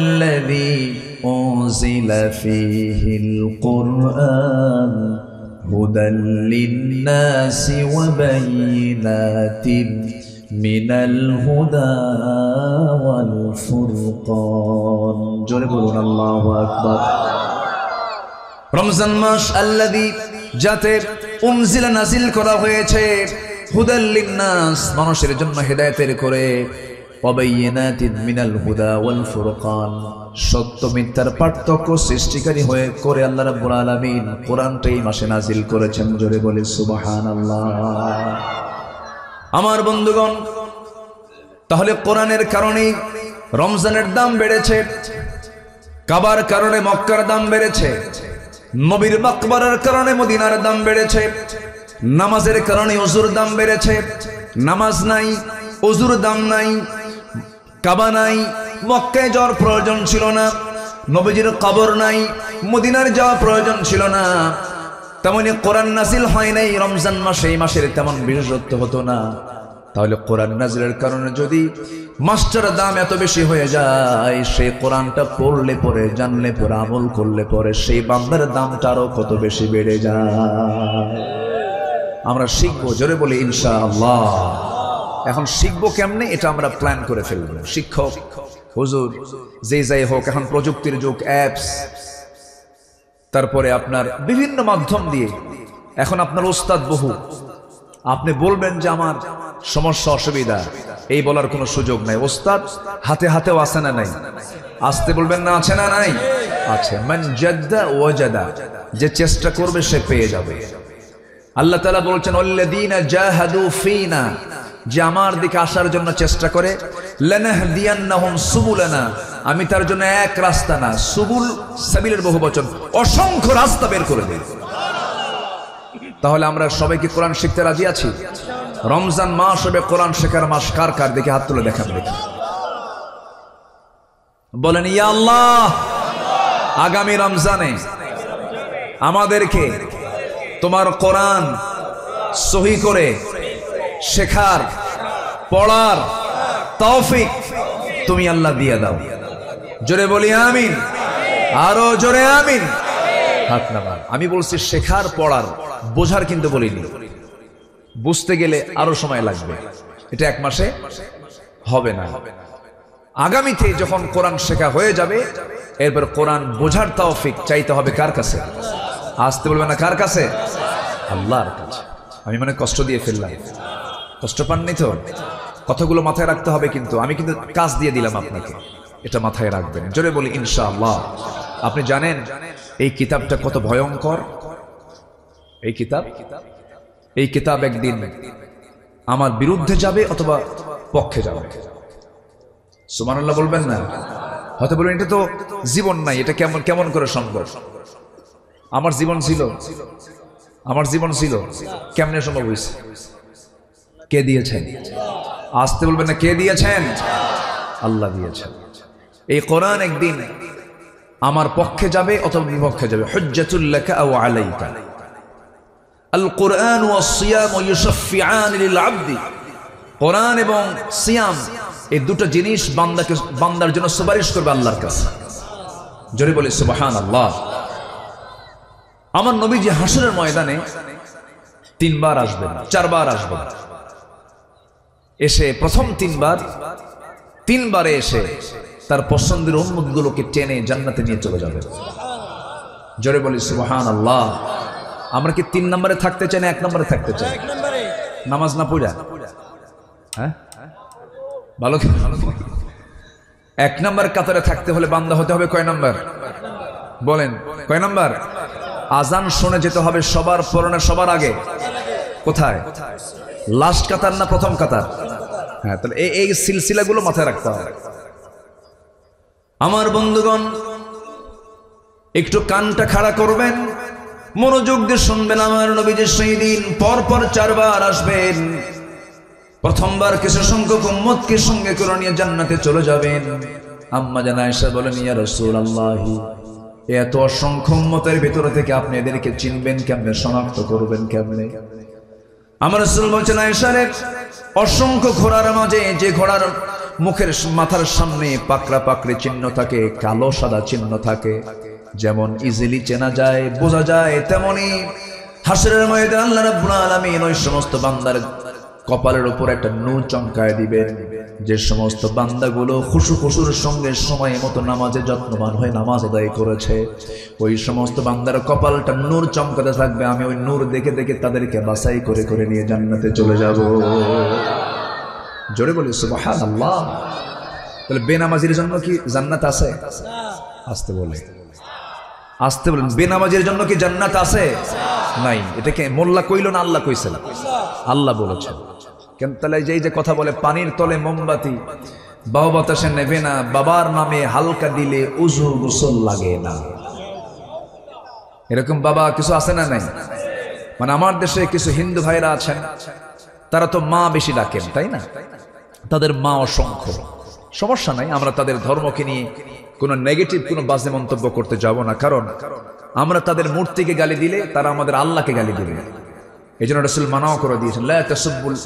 উনজিলা ফীহিল কুরআন হুদাল লিন-নাসি ওয়া বায়িনাতিন মিনাল হুদা ওয়াল ফুরকান। জোরে বলুন আল্লাহু আকবার। রমজান মাস আল্লাযী, যাতে উনজিলা নাজিল করা হয়েছে, হুদাল লিন-নাস, মানুষের জন্য হেদায়েতের করে, ওয়া বায়িনাতিন মিনাল হুদা ওয়াল ফুরকান, সত্য মিথ্যার পার্থক্য সৃষ্টিকারী হয়ে করে আল্লাহ রাব্বুল আলামিন কোরআনটা এই মাসে নাজিল করেছেন। জোরে বলে সুবহানাল্লাহ। আমার বন্ধুগণ, তাহলে কোরআনের কারণেই রমজানের দাম বেড়েছে, কাবার কারণে মক্কার দাম বেড়েছে, নবীর মাকবারার কারণে মদিনার দাম বেড়েছে, নামাজের কারণে ওযুর দাম বেড়েছে। নামাজ নাই, ওযুর দাম নাই, কাবা নাই, মক্কায় যাওয়ার প্রয়োজন ছিল না, নবীজির কবর নাই, মদিনার যাওয়ার প্রয়োজন ছিল না। তেমনি কোরআন নাজিল হয় নাই রমজান মাসে, এই মাসের তেমন বিশেষত্ব হতো না। তাহলে কোরআন নাজিলের কারণে যদি মাস্টারের দাম এত বেশি হয়ে যায়, সেই কোরআনটা পড়লে পরে, জানলে পরে, আমল করলে পরে সেই বান্দার দামটা আরো কত বেশি বেড়ে যায়। আমরা শিখবো, জোরে বলি ইনশাআল্লাহ। এখন শিখবো কেমনে এটা আমরা প্ল্যান করে ফেলবো। শিক্ষক, হুজুর, যে যাই হোক, এখন প্রযুক্তির যুগ, অ্যাপস, তারপরে আপনার বিভিন্ন মাধ্যম দিয়ে এখন আপনার ওস্তাদ বহু। আপনি বলবেন যে আমার সমস্যা অসুবিধা, এই বলার কোনো সুযোগ নাই। ওস্তাদ হাতে হাতেও আছে না নাই? আসতে বলবেন না, আছে না নাই? আছে। মান জাদ্দা ওয়াজাদা, যে চেষ্টা করবে সে পেয়ে যাবে। আল্লাহ তাআলা বলছেন আল্লাযীনা জাহাদু ফীনা, যে আমার দিকে আসার জন্য চেষ্টা করে, লানাহদিয়ান্নাহুম সুবুলানা, আমি তার জন্য এক রাস্তা না, সুবুল সাবিলের বহুবচন, অসংখ্য রাস্তা বের করে দেব। তাহলে আমরা সবাই কি কোরআন শিখতে রাজি আছি? রমজান মাস হবে কোরআন শেখার মাস। কার কার দেখে হাত তুলে দেখান দেখি, বলেন ইয়া আল্লাহ, আগামী রমজানে আমাদেরকে তোমার কোরআন সহি করে শেখার, পড়ার তৌফিক তুমি আল্লাহ দিয়ে দাও। জোরে বলি আমিন, আরো জোরে আমিন। হাত নামান। আমি বলছি শেখার, পড়ার, বোঝার কিন্তু বলিনি। বুঝতে গেলে আরো সময় লাগবে, এটা এক মাসে হবে না। আগামীতে যখন কোরআন শেখা হয়ে যাবে, এরপর কোরআন বোঝার তৌফিক চাইতে হবে কার কাছে? আসতে বলবে না, কার কাছে? আল্লাহর কাছে। আমি মানে কষ্ট দিয়ে ফেললাম, কষ্ট পাননি তো? কথাগুলো মাথায় রাখতে হবে, কিন্তু আমি কিন্তু কাজ দিয়ে দিলাম আপনাকে, এটা মাথায় রাখবেন। জোরে বলি ইনশাআল্লাহ। আপনি জানেন এই কিতাবটা কত ভয়ঙ্কর? এই কিতাব একদিন আমার বিরুদ্ধে যাবে অথবা পক্ষে যাবে। সুবহানাল্লাহ বলবেন না? হয়তো বলবেন এটা তো জীবন নাই, এটা কেমন কেমন করে সম্ভব? আমার জীবন ছিল, কেমনে সম্ভব হয়েছে? কে দিয়েছেন? আসতে বলবেন না, কে দিয়েছেন? আল্লাহ দিয়েছেন। এই কোরআন একদিন আমার পক্ষে যাবে অথবা বিপক্ষে যাবে। হুজ্জাতুল লাকা আও আলাইকা। আল কোরআন ওয়াস সিয়াম ইউশাফিআন লিল আবদি। কোরআন এবং সিয়াম, এই দুটো জিনিস বান্দার জন্য সুপারিশ করবে আল্লাহর কাছে। জোরে বলি সুবহানাল্লাহ। আমার নবীজি হাসরের ময়দানে 3 বার আসবেন, 4 বার আসবেন। এসে প্রথম 3 বারে এসে তার পছন্দের উম্মতগুলোকে টেনে জান্নাতে নিয়ে চলে যাবে। জোরে বলি সুবহানাল্লাহ। আমরা কি 3 নম্বরে থাকতে চাই না 1 নম্বরে থাকতে চাই? নামাজ না পড়া, হ্যাঁ ভালো। 1 নম্বর কাতারে থাকতে হলে বান্দা হতে হবে কয় নম্বর? বলেন কয় নম্বর? আজান শুনে যেতে হবে সবার পরনে, সবার আগে। কোথায়? লাস্ট কাতার না প্রথম কাতার? হ্যাঁ, তাহলে এই সিলসিলাগুলো মাথায় রাখতে হবে। আমার বন্ধুগণ, একটু কানটা খাড়া করবেন, মনোযোগ দিয়ে শুনবেন। আমার নবীজি সেই দিন পরপর 4 বার আসবেন। প্রথমবার কিছু সংখ্যক উম্মতকে সঙ্গে করে নিয়ে জান্নাতে চলে যাবেন। আম্মা জান আয়েশা বলেন, ইয়া রাসূলুল্লাহ, এত অসংখ্য উম্মতের ভিতর থেকে আপনি এদেরকে চিনবেন কেমনে, শনাক্ত করবেন কেমনে? আমার রাসূল বলেন, আয়েশা রে, অসংখ্য ঘোড়ার মাঝে যে ঘোড়ার মুখের মাথার সামনে পাকড়া পাকড়ি চিহ্ন থাকে, কালো সাদা চিহ্ন থাকে, যেমন ইজিলি চেনা যায়, বোঝা যায়, তেমনি হাসরের ময়দানে আল্লাহ রাব্বুল আলামিন ওই সমস্ত বান্দার কপালের উপর একটা নূর চমকায় দিবেন। যে সমস্ত বান্দাগুলো খুশুর সঙ্গে সময় মতো নামাজে যত্নবান হয়ে নামাজ আদায় করেছে, ওই সমস্ত বান্দার কপালটা নূর চমকাতে থাকবে। আমি ওই নূর দেখে দেখে তাদেরকে বাছাই করে করে নিয়ে জান্নাতে চলে যাব। জোরে বলি সুবহানাল্লাহ। তাহলে বেনামাজির জন্য কি জান্নাত আছে? আসতে বলেন, বেনামাজির জন্য কি জান্নাত আছে? নাই। এটাকে মোল্লা কইল না আল্লাহ কইছেন? আল্লাহ বলেছেন। কেন? তাহলে এই যে কথা বলে পানির তলে মোমবাতি, বাবা বাতাসে নেবে না, বাবার নামে হালকা দিলে উজু গোসল লাগে না, এরকম বাবা কিছু আছে না? নাই। মানে আমার দেশে কিছু হিন্দু ভাইরা আছেন, তারা তো মা বেশি ডাকেন, তাই না? তাদের মা অসংখ্য, সমস্যা নাই। আমরা তাদের ধর্মকে নিয়ে কোনো নেগেটিভ কোনো বাজে মন্তব্য করতে যাব না, কারণ আমরা তাদের মূর্তিকে গালি দিলে তারা আমাদের আল্লাহকে গালি দিবে। এই জন্য রাসূল মানাও করে দিয়েছেন, লা তাসুব্বুল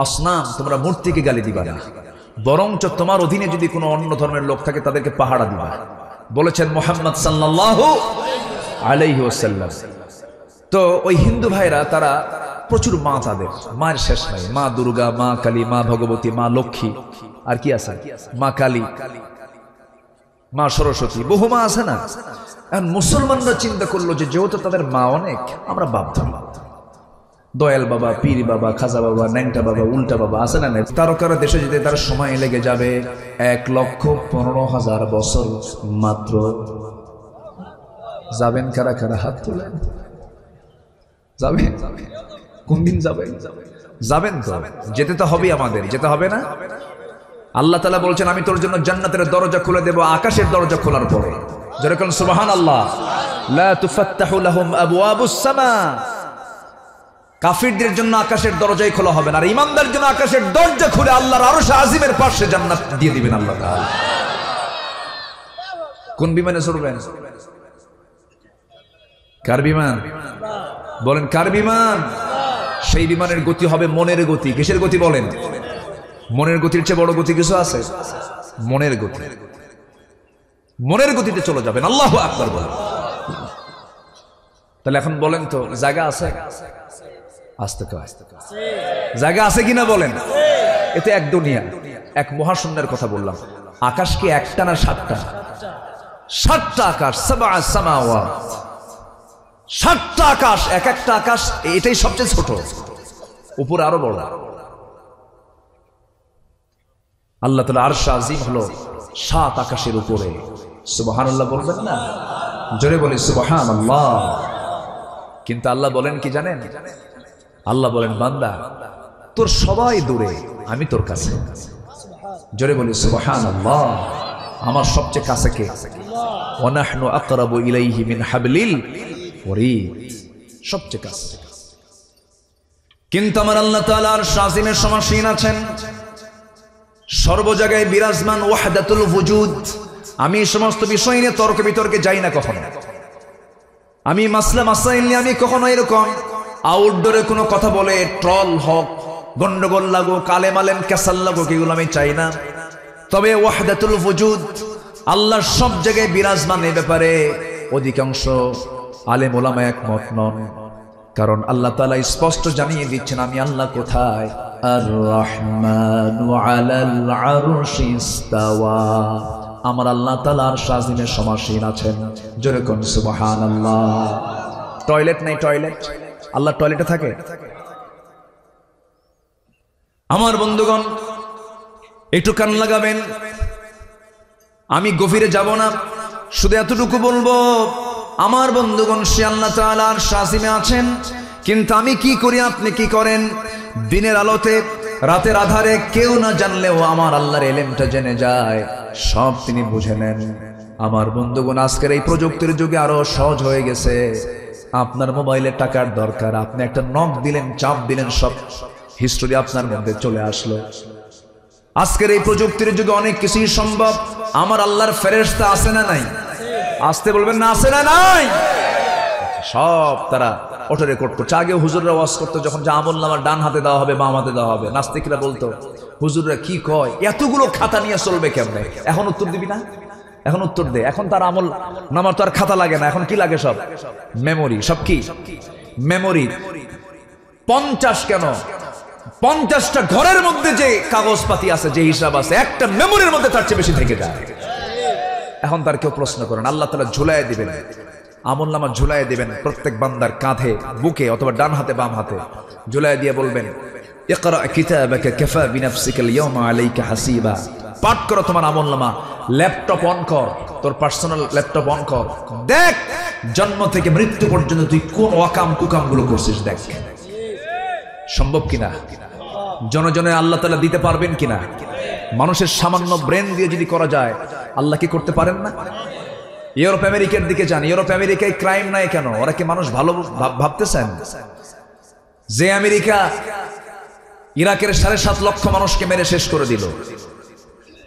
আসনাম, তোমরা মূর্তিকে গালি দিবা না, বরঞ্চ তোমার অধীনে যদি কোনো অন্য ধর্মের লোক থাকে তাদেরকে পাহারা দিবা, বলেছেন মুহাম্মদ সাল্লাল্লাহু আলাইহি ওয়াসাল্লাম। তো ওই হিন্দু ভাইরা তারা প্রচুর মা, তাদের মায়ের শেষ নাই, মা দুর্গা, মা কালী, মা ভগবতী, মা লক্ষ্মী, আর কি আছে, মা কালী, মা সরস্বতী, বহু মা আছে না। এখন মুসলমানরা চিন্তা করলো যে যেহেতু তাদের মা অনেক, আমরা ভাবতাম দয়াল বাবা, পীর বাবা, খাজা বাবা, ন্যাংটা বাবা, উল্টা বাবা আছে না, তারকারা দেশে যেতে তার সময় লেগে যাবে 1,15,000 বছর মাত্র। যাবেন কারা কারা? হাত তোলেন। যাবেন? কোন দিন যাবেন? যাবেন তো, যেতে তো হবে, আমাদের যেতে হবে না? আল্লাহ তাআলা বলছেন আমি তোর জন্য জান্নাতের দরজা খুলে দেব আকাশের দরজা খোলার পরে। যেরকম সুবহানাল্লাহ, লা তুফাত্তাহু লাহুম আবওয়াবুস সামা, কাফিরদের জন্য আকাশের দরজাই খোলা হবে না, আর ঈমানদারদের জন্য আকাশের দরজা খুলে আল্লাহর আরশ আজিমের পাশে জান্নাত দিয়ে দিবেন আল্লাহ তাআলা। কোন বিমানে চড়বেন? কার বিমান? বলেন কার বিমান? সেই বিমানের গতি হবে মনের গতি। কিসের গতি বলেন? মনের গতির চেয়ে বড় গতি কিছু আছে? মনের গতি। মনের গতিতে চলে যাবেন। আল্লাহু আকবার বলেন। তাহলে এখন বলেন তো জায়গা আছে? আস্তে জায়গা আছে কিনা বলেন? এতে এক দুনিয়া, এক মহাশূন্যের কথা বললাম। আকাশ কি একটা না 7টা? 7টা আকাশ, সাবআ সামাওয়াত, 7টা আকাশ। এক একটা আকাশ, এটাই সবচেয়ে ছোট, উপরে আরো বড়। আল্লাহ তাআলা আরশ আজিম হলো 7 আকাশের উপরে। সুবহানাল্লাহ বলবেন না? জোরে বলি সুবহানাল্লাহ। কিন্তু আল্লাহ বলেন কি জানেন? আল্লাহ বলেন বান্দা তোর সবাই দূরে, আমি তোর কাছে। জোরে বলি সুবহানাল্লাহ। আমার সবচেয়ে কাছে কে? ওয়া নাহনু আকরাবু ইলাইহি মিন হাবলিল ওয়ারিদ, সবচেয়ে কাছে। কিন্তু আমার আল্লাহ তাআলা আরশ আজিমের সমাসীন আছেন, সর্ব জায়গায় বিরাজমান, ওয়াহদাতুল ওয়ুজুদ। আমি এই সমস্ত বিষয় নিয়ে তর্ক বিতর্কে যাই না কখনো। আমি মাসলা মাসাইল নিয়ে আমি কখনো এরকম আউটডোরে কোনো কথা বলে ট্রল হোক, গন্ডগোল লাগুক, কালেম আলেম ক্যাসাল লাগুক, এগুলো আমি চাই না। তবে ওয়াহদাতুল ওয়ুজুদ, আল্লাহ সব জায়গায় বিরাজমান, এই ব্যাপারে অধিকাংশ আলেম ওলামা একমত নন। কারণ আল্লাহ তাআলা স্পষ্ট জানিয়ে দিচ্ছেন আমি আল্লাহ কোথায়। আর রহমানু আলাল আরশি ইস্তাওয়া, আমার আল্লাহ তাআলা আরশ আজিমে সমাসীন আছেন। জোরে কোন সুবহানাল্লাহ। টয়লেট নাই, টয়লেট? আল্লাহ টয়লেটে থাকে? আমার বন্ধুগণ একটু কান লাগাবেন, আমি গভীরে যাব না, শুধু এতটুকু বলবো আমার বন্ধুগণ সে আল্লাহ তাআলা আরশ আজিমে আছেন। কিন্তু আমি কি করি, আপনি কি করেন? দিনের আলোতে, রাতের আধারে কেউ না জানলেও আমার আল্লাহর ইলমটা জেনে যায়, সব তিনি বুঝে নেন। আমার বন্ধুগণ আজকের এই প্রযুক্তির যুগে আরো সহজ হয়ে গেছে। আপনার মোবাইলে টাকার দরকার, আপনি একটা নক দিলেন, চাপ দিলেন, সব হিস্টোরি আপনার মধ্যে চলে আসলো। আজকের এই প্রযুক্তির যুগে অনেক কিছুই সম্ভব। আমার আল্লাহর ফেরেশতা আছে না নাই? আসতে বলবেন না, আছে না নাই? সব তারা অটো রেকর্ড করছে। আগে হুজুররা ওয়াজ করতো যখন, যে আমল নামা ডান হাতে দেওয়া হবে, বাম হাতে দেওয়া হবে, নাস্তিকরা বলতো হুজুররা কি কয়, এতগুলো খাতা নিয়ে চলবে কেমনে? এখন উত্তর দিবি না? এখন উত্তর দে। এখন তার আমল নামার তো আর খাতা লাগে না, এখন কি লাগে? সব মেমোরি। সব কি মেমোরি? 50 কেন 50টা ঘরের মধ্যে যে কাগজপাতি আছে, যে হিসাব আছে, একটা মেমোরির মধ্যে তার চেয়ে বেশি থেকে যায়। এখন তার কেউ প্রশ্ন করেন, আল্লাহ তাআলা ঝুলায় দিবেন, আমল নামা ঝুলায় দিবেন প্রত্যেক বান্দার কাঁধে, বুকে, অথবা ডান হাতে বাম হাতে ঝুলায় দিয়ে বলবেন ইকরা কিতাবাকা কাফা বিনাফসিকাল ইয়াওমা আলাইকা হাসিবা। পাঠ করো তোমার আমল নামা, ল্যাপটপ অন কর, তোর পার্সোনাল ল্যাপটপ অন কর, দেখ জন্ম থেকে মৃত্যু পর্যন্ত তুই কোন ওয়াকাম কুকাম গুলো করছিস, দেখ সম্ভব কিনা। জনজনে আল্লাহ তাআলা দিতে পারবেন কিনা? মানুষের সামান্য ব্রেন দিয়ে যদি করা যায়, আল্লাহ কি করতে পারেন না? ইউরোপ আমেরিকার দিকে যান, ইউরোপ আমেরিকায় ক্রাইম নাই কেন? ওরা কি মানুষ ভালো ভাবতেছেন? যে আমেরিকা ইরাকের 7.5 লক্ষ মানুষকে মেরে শেষ করে দিল,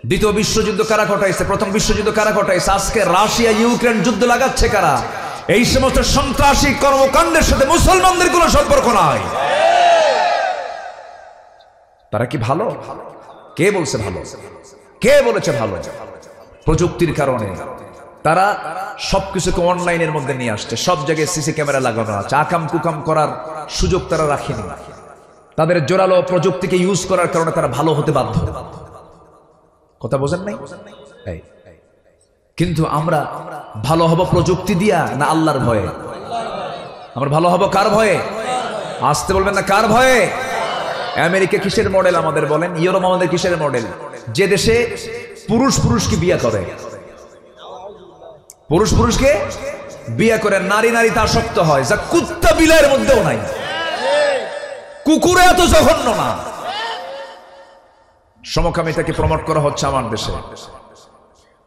দ্বিতীয় বিশ্বযুদ্ধ কারা ঘটাইছে, প্রথম বিশ্বযুদ্ধ কারা ঘটাইছে, আজকে রাশিয়া ইউক্রেন যুদ্ধ লাগাচ্ছে কারা? এই সমস্ত সন্ত্রাসী কর্মকাণ্ডের সাথে মুসলমানদের কোনো সম্পর্ক নাই। তারা কি ভালো? কে বলছে ভালো? কে বলেছে ভালো? প্রযুক্তির কারণে তারা সবকিছুকে অনলাইনের মধ্যে নিয়ে আসছে, সব জায়গায় সিসি ক্যামেরা লাগানো আছে, আকাম কুকাম করার সুযোগ তারা রাখেনি। তাদের জোরালো প্রযুক্তিকে ইউজ করার কারণে তারা ভালো হতে বাধ্য। কথা বোঝেন নাই? কিন্তু আমরা ভালো হব প্রযুক্তি দিয়া না আল্লাহর ভয়ে? আমরা ভালো হব কার ভয়ে? আসতে বলবেন না কার ভয়ে? আমেরিকা কিসের মডেল আমাদের বলেন? ইউরোপ আমাদের কিসের মডেল? যে দেশে পুরুষ পুরুষকে বিয়ে করে, পুরুষ পুরুষকে বিয়ে করে, নারী নারীতে আসক্ত হয়, যা কুত্তা বিলাইয়ের মধ্যেও নাই। কুকুরে এত জঘন্য না। সমকামিতাকে প্রমোট করা হচ্ছে আমার দেশে।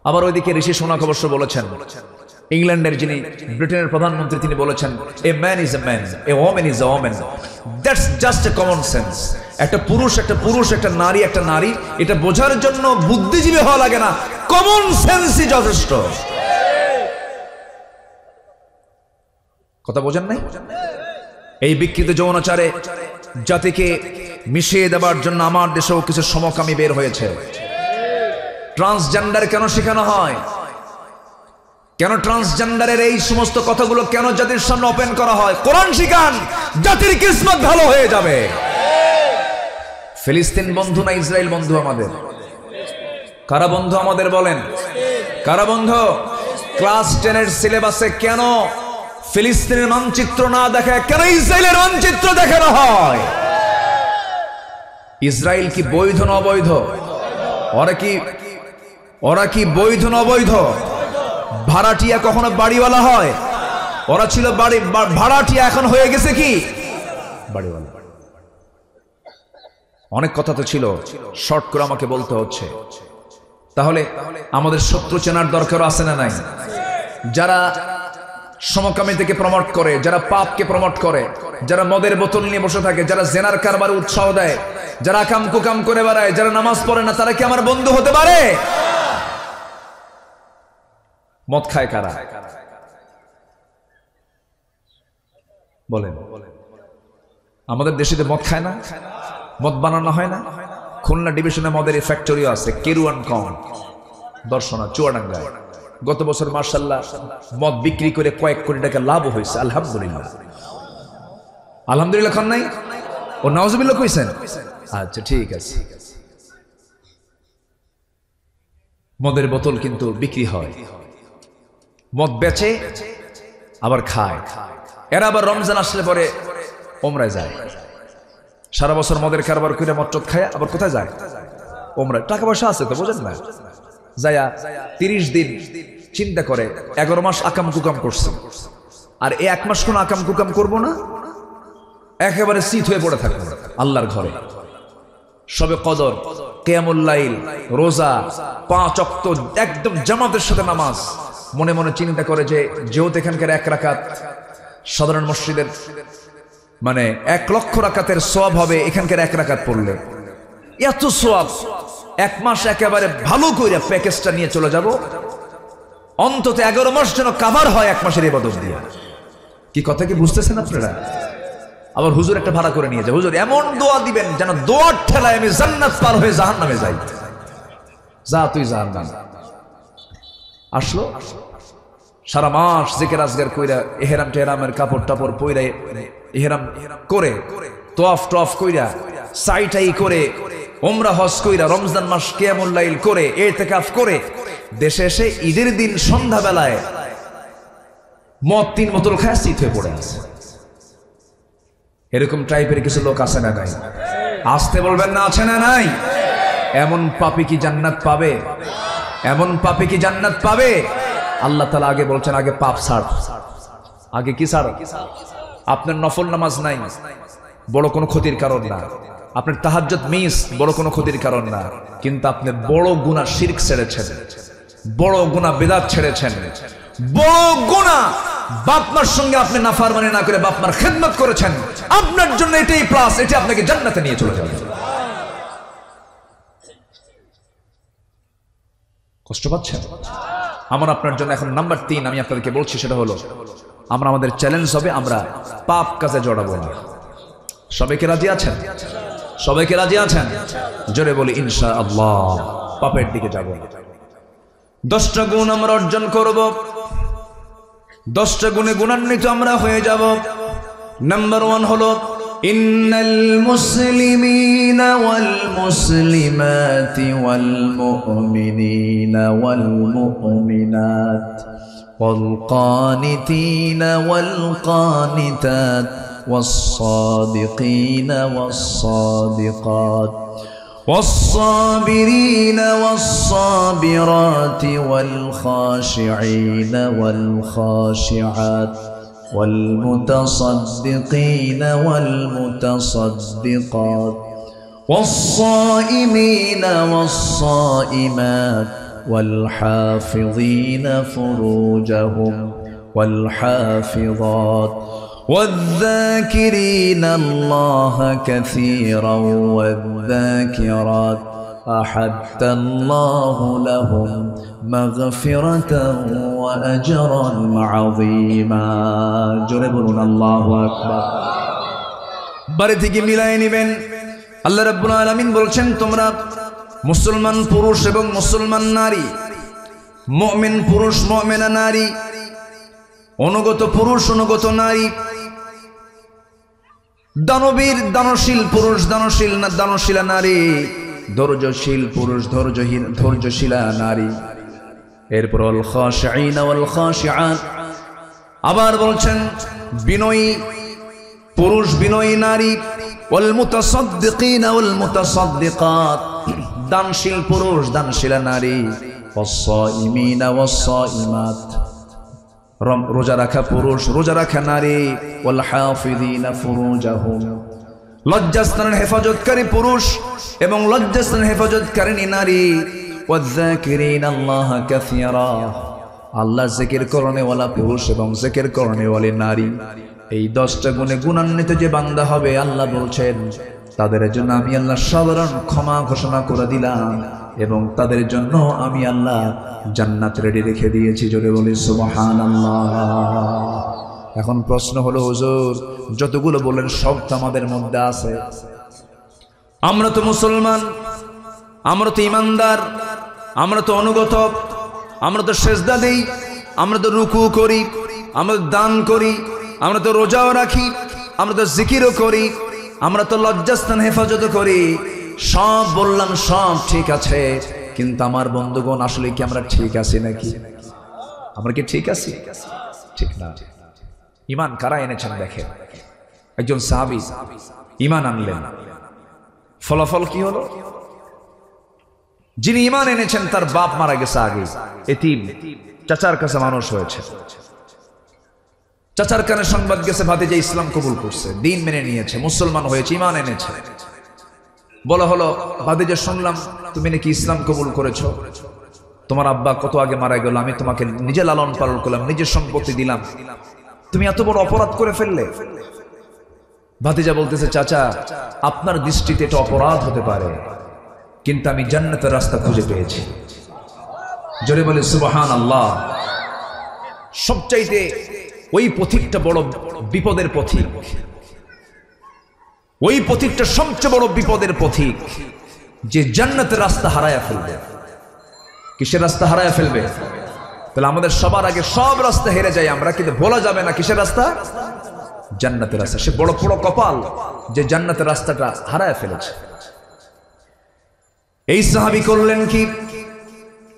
আবার ওইদিকে ঋষি সোনাক অবশ্য বলেছেন, ইংল্যান্ডের যিনি ব্রিটেনের প্রধানমন্ত্রী, তিনি বলেছেন a man is a man, a woman is a woman, that's just a common sense. একটা পুরুষ একটা পুরুষ, একটা নারী একটা নারী, এটা বোঝার জন্য বুদ্ধিজীবী হওয়া লাগে না, কমন সেন্সই যথেষ্ট। কথা বোঝেন নাই? এই বিকৃত যৌনাচারে জাতিকে মিশিয়ে দেওয়ার জন্য আমার দেশেও কিছু সমকামী বের হয়েছে। ট্রান্সজেন্ডার কেন শেখানো হয়? কেন ট্রান্সজেন্ডারের এই সমস্ত কথাগুলো কেন জাতির সামনে ওপেন করা হয়? কোরআন শিখান, জাতির কিসমত ভালো হয়ে যাবে। ফিলিস্তিন বন্ধু না ইসরায়েল বন্ধু আমাদের? কারা বন্ধু আমাদের বলেন? কারা বন্ধু? ক্লাস 10 এর সিলেবাসে কেন ফিলিস্তিনের মানচিত্র না দেখায়, কেন ইসরায়েলের মানচিত্র দেখানো হয়? ইসরায়েল কি বৈধ না অবৈধ? ওরা কি বৈধ না অবৈধ? ভাড়াটিয়া কখনো বাড়িওয়ালা হয়? ওরা ছিল ভাড়াটিয়া, এখন হয়ে গেছে কি বাড়িওয়ালা। অনেক কথা তো ছিল, শর্ট করে আমাকে বলতে হচ্ছে। তাহলে আমাদের শত্রু চেনার দরকার আছে না নাই? যারা সমকামিতাকে প্রমোট করে, যারা পাপকে প্রমোট করে, যারা মদের বোতল নিয়ে বসে থাকে, যারা জেনার কারবার উৎসাহ দেয়, যারা আকাম কুকাম করে বেড়ায়, যারা নামাজ পড়ে না, তারা কি আমার বন্ধু হতে পারে? মদ খায় কারা বলেন? আমাদের দেশে মদ খায় না? মদ বানানো হয় না? খুলনা ডিভিশনে মদের ফ্যাক্টরিও আছে, কেরুয়ান কম দর্শনা চুয়াডাঙ্গায়। গত বছর মাশাআল্লাহ মদ বিক্রি করে কয়েক কোটি টাকা লাভ হয়েছে। আলহামদুলিল্লাহ, আলহামদুলিল্লাহ খান নাই ও নাউজুবিল্লাহ কইছেন? আচ্ছা ঠিক আছে। মদের বোতল কিন্তু বিক্রি হয়, মদ বেচে আবার খায়। এরা আবার রমজান আসলে পরে ওমরায় যায়, সারা বছর মদের কারবার করে মদ খায়, আবার কোথায় যায়? ওমরায়। টাকা পয়সা আছে তো, বোঝেন না? যায়া 30 দিন চিন্তা করে 11 মাস আকাম কুকাম করছে, আর এই 1 মাস কোন আকাম কুকাম করবো না, একেবারে শীত হয়ে পড়ে থাকবো আল্লাহর ঘরে। সবে কদর, কিয়ামুল লাইল, রোজা, 5 ওয়াক্ত একদম জামাতের সাথে নামাজ। মনে মনে চিন্তা করে যে যেহেতু এখানকার 1 রাকাত সাধারণ মসজিদের মানে 1 লক্ষ রাকাতের সওয়াব হবে এখানকার 1 রাকাত পড়লে, এত সওয়াব। 1 মাস একেবারে ভালো করে প্যাকেজটা নিয়ে চলে যাব, অন্তত 11 মাস যেন কাভার হয় 1 মাসের ইবাদত দিয়ে। কি কথা কি বুঝতেছেন আপনারা? আবার হুজুর একটা ভাড়া করে নিয়ে যায়, হুজুর এমন দোয়া দিবেন যেন দোয়ার ঠেলায় আমি জান্নাত পার হয়ে জাহান্নামে যাই। যা তুই জাহান্নাম। আসলো সারা মাস জিকির আজগার কইরা, ইহরাম টেহরামের কাপড় টাপড় পইরা, ইহরাম করে তোয়াফ টফ কইরা, সাইটাই করে, ওমরা হজ কইরা, রমজান মাস কিয়ামুল লাইল করে, ইতিকাফ করে, দেশে এসে ঈদের দিন সন্ধ্যা বেলায় মদ 3 বোতল খায় শীত হয়ে পড়ে আছে। এরকম টাইপের কিছু লোক আছে না নাই? আসতে বলবেন না আছে না নাই? এমন পাপী কি জান্নাত পাবে? এমন পাপী কি জান্নাত পাবে? আল্লাহ তাআলা আগে বলছেন, আগে পাপ ছাড়। আগে কি ছাড়? আপনার নফল নামাজ নাই, বড় কোনো ক্ষতির কারণ না। আপনার তাহাজ্জুদ মিস, বড় কোনো ক্ষতির কারণ না। কিন্তু আপনি বড় গুনাহ শিরক ছেড়েছেন, বড় গুনাহ বিদআত ছেড়েছেন, বড় গুনাহ বাপ মার সঙ্গে আপনি নাফরমানি না করে বাপ মার খেদমত করেছেন। আপনার জন্য এটাই প্লাস, এটা আপনাকে জান্নাতে নিয়ে চলে যাবে। কষ্ট পাচ্ছেন? আমার আপনার জন্য এখন নাম্বার 3 আমি আপনাদেরকে বলছি, সেটা হলো আমরা আমাদের চ্যালেঞ্জ হবে আমরা পাপ কাজে জড়াবো না। সবাইকে রাজি আছেন? সবাইকে রাজি আছেন? জোরে বলি ইনশাআল্লাহ। পাপের দিকে যাব না। 10টা গুণ আমরা অর্জন করব, 10টা গুণে গুণান্বিত আমরা হয়ে যাব। নাম্বার 1 হলো ইন্নাল মুসলিমিনা ওয়াল মুসলিমাতি ওয়াল মুমিনিনা ওয়াল মুমিনাত ওয়াল কানিতিনা ওয়াল কানিতাত والصادقين والصادقات والصابرين والصابرات والخاشعين والخاشعات والمتصدقين والمتصدقات والصائمين والصائمات والحافظين فروجهم والحافظات والذاكرين الله كثيرا والذاكرات أحد الله لهم مغفرة وأجرا عظيما جربون الله أكبر বাড়ি থেকে মিলাই নেবেন। আল্লাহ রাব্বুল আলামিন বলছেন তোমরা মুসলমান পুরুষ এবং মুসলমান নারী, মুমিন পুরুষ মুমিনা নারী, অনুগত পুরুষ অনুগত নারী, দানবীর দানশীল পুরুষ দানশীল না দানশীলা নারী, ধৈর্যশীল পুরুষ ধৈর্যশীলা নারী। এরপর আল খাশিঈন ওয়াল খাশিআত, আবার বলছেন বিনয়ী পুরুষ বিনয়ী নারী, ওয়াল মুতাসাদ্দিকিন ওয়াল মুতাসাদ্দিকাত, দানশীল পুরুষ দানশীলা নারী, ওয়াস সাইমিন ওয়াস সাইমাত, রোজা রাখা পুরুষ রোজা রাখা নারী, ওয়াল হাফিযিনা ফুরুজাহুম, লজ্জাস্থানের হেফাজতকারী পুরুষ এবং লজ্জাস্থানের হেফাজতকারিণী নারী, ওয়ায-যাকিরিনা আল্লাহ কাসীরা, আল্লাহ জিকির করনেওয়ালা পুরুষ এবং জিকির করনেওয়ালী নারী। এই 10টা গুণে গুণান্বিত যে বান্দা হবে আল্লাহ বলছেন তাদের জন্য আমি আল্লাহ সাধারণ ক্ষমা ঘোষণা করে দিলাম এবং তাদের জন্য আমি আল্লাহ জান্নাত রেডি রেখে দিয়েছি। জোরে বলি সুবহানাল্লাহ। এখন প্রশ্ন হলো হুজুর যতগুলো বলেন সব তো আমাদের মধ্যে আছে, আমরা তো মুসলমান, আমরা তো ইমানদার, আমরা তো অনুগত, আমরা তো সেজদা দেই, আমরা তো রুকু করি, আমরা তো দান করি, আমরা তো রোজাও রাখি, আমরা তো জিকিরও করি, আমরা তো লজ্জাস্থান হেফাজত করি, সব বললাম সব ঠিক আছে, কিন্তু আমার বন্ধুগণ আসলে কি আমরা ঠিক আছি নাকি? আমরা কি ঠিক আছি? ঠিক না। ঈমান কারা এনেছেন দেখেন। একজন সাহাবী ঈমান আনলেন, ফলাফল কি হলো? যিনি ঈমান এনেছেন তার বাপ মারা গেছে আগে, এতিম, চাচার কাছে মানুষ হয়েছে। চাচার কানে সংবাদ গেছে ভাতিজা ইসলাম কবুল করছে, দিন মেনে নিয়েছে, মুসলমান হয়েছে, ঈমান এনেছে। বলা হলো ভাতিজা শুনলাম তুমি নাকি ইসলাম কবুল করেছো, তোমার আব্বা কত আগে মারা গেল, আমি তোমাকে নিজে লালন পালন করলাম, নিজের সম্পত্তি দিলাম, তুমি এত বড় অপরাধ করে ফেললে। ভাতিজা বলতেছে চাচা আপনার দৃষ্টিতে এটা অপরাধ হতে পারে, কিন্তু আমি জান্নাতের রাস্তা খুঁজে পেয়েছি। জোরে বলে সুবহানাল্লাহ। সবচাইতে ওই পথিকটা বড় বিপদের পথিক, ওই পথিকটা সবচেয়ে বড় বিপদের পথিক যে জান্নাতের রাস্তা হারায়া ফেলবে। কিসের রাস্তা হারায়া ফেলবে? তাহলে আমাদের সবার আগে সব রাস্তা হেরে যাই আমরা, কিন্তু বলা যাবে না কিসের রাস্তা? জান্নাতের রাস্তা। সে বড় বড় কপাল যে জান্নাতের রাস্তাটা হারায়া ফেলেছে। এই সাহাবী করলেন কি?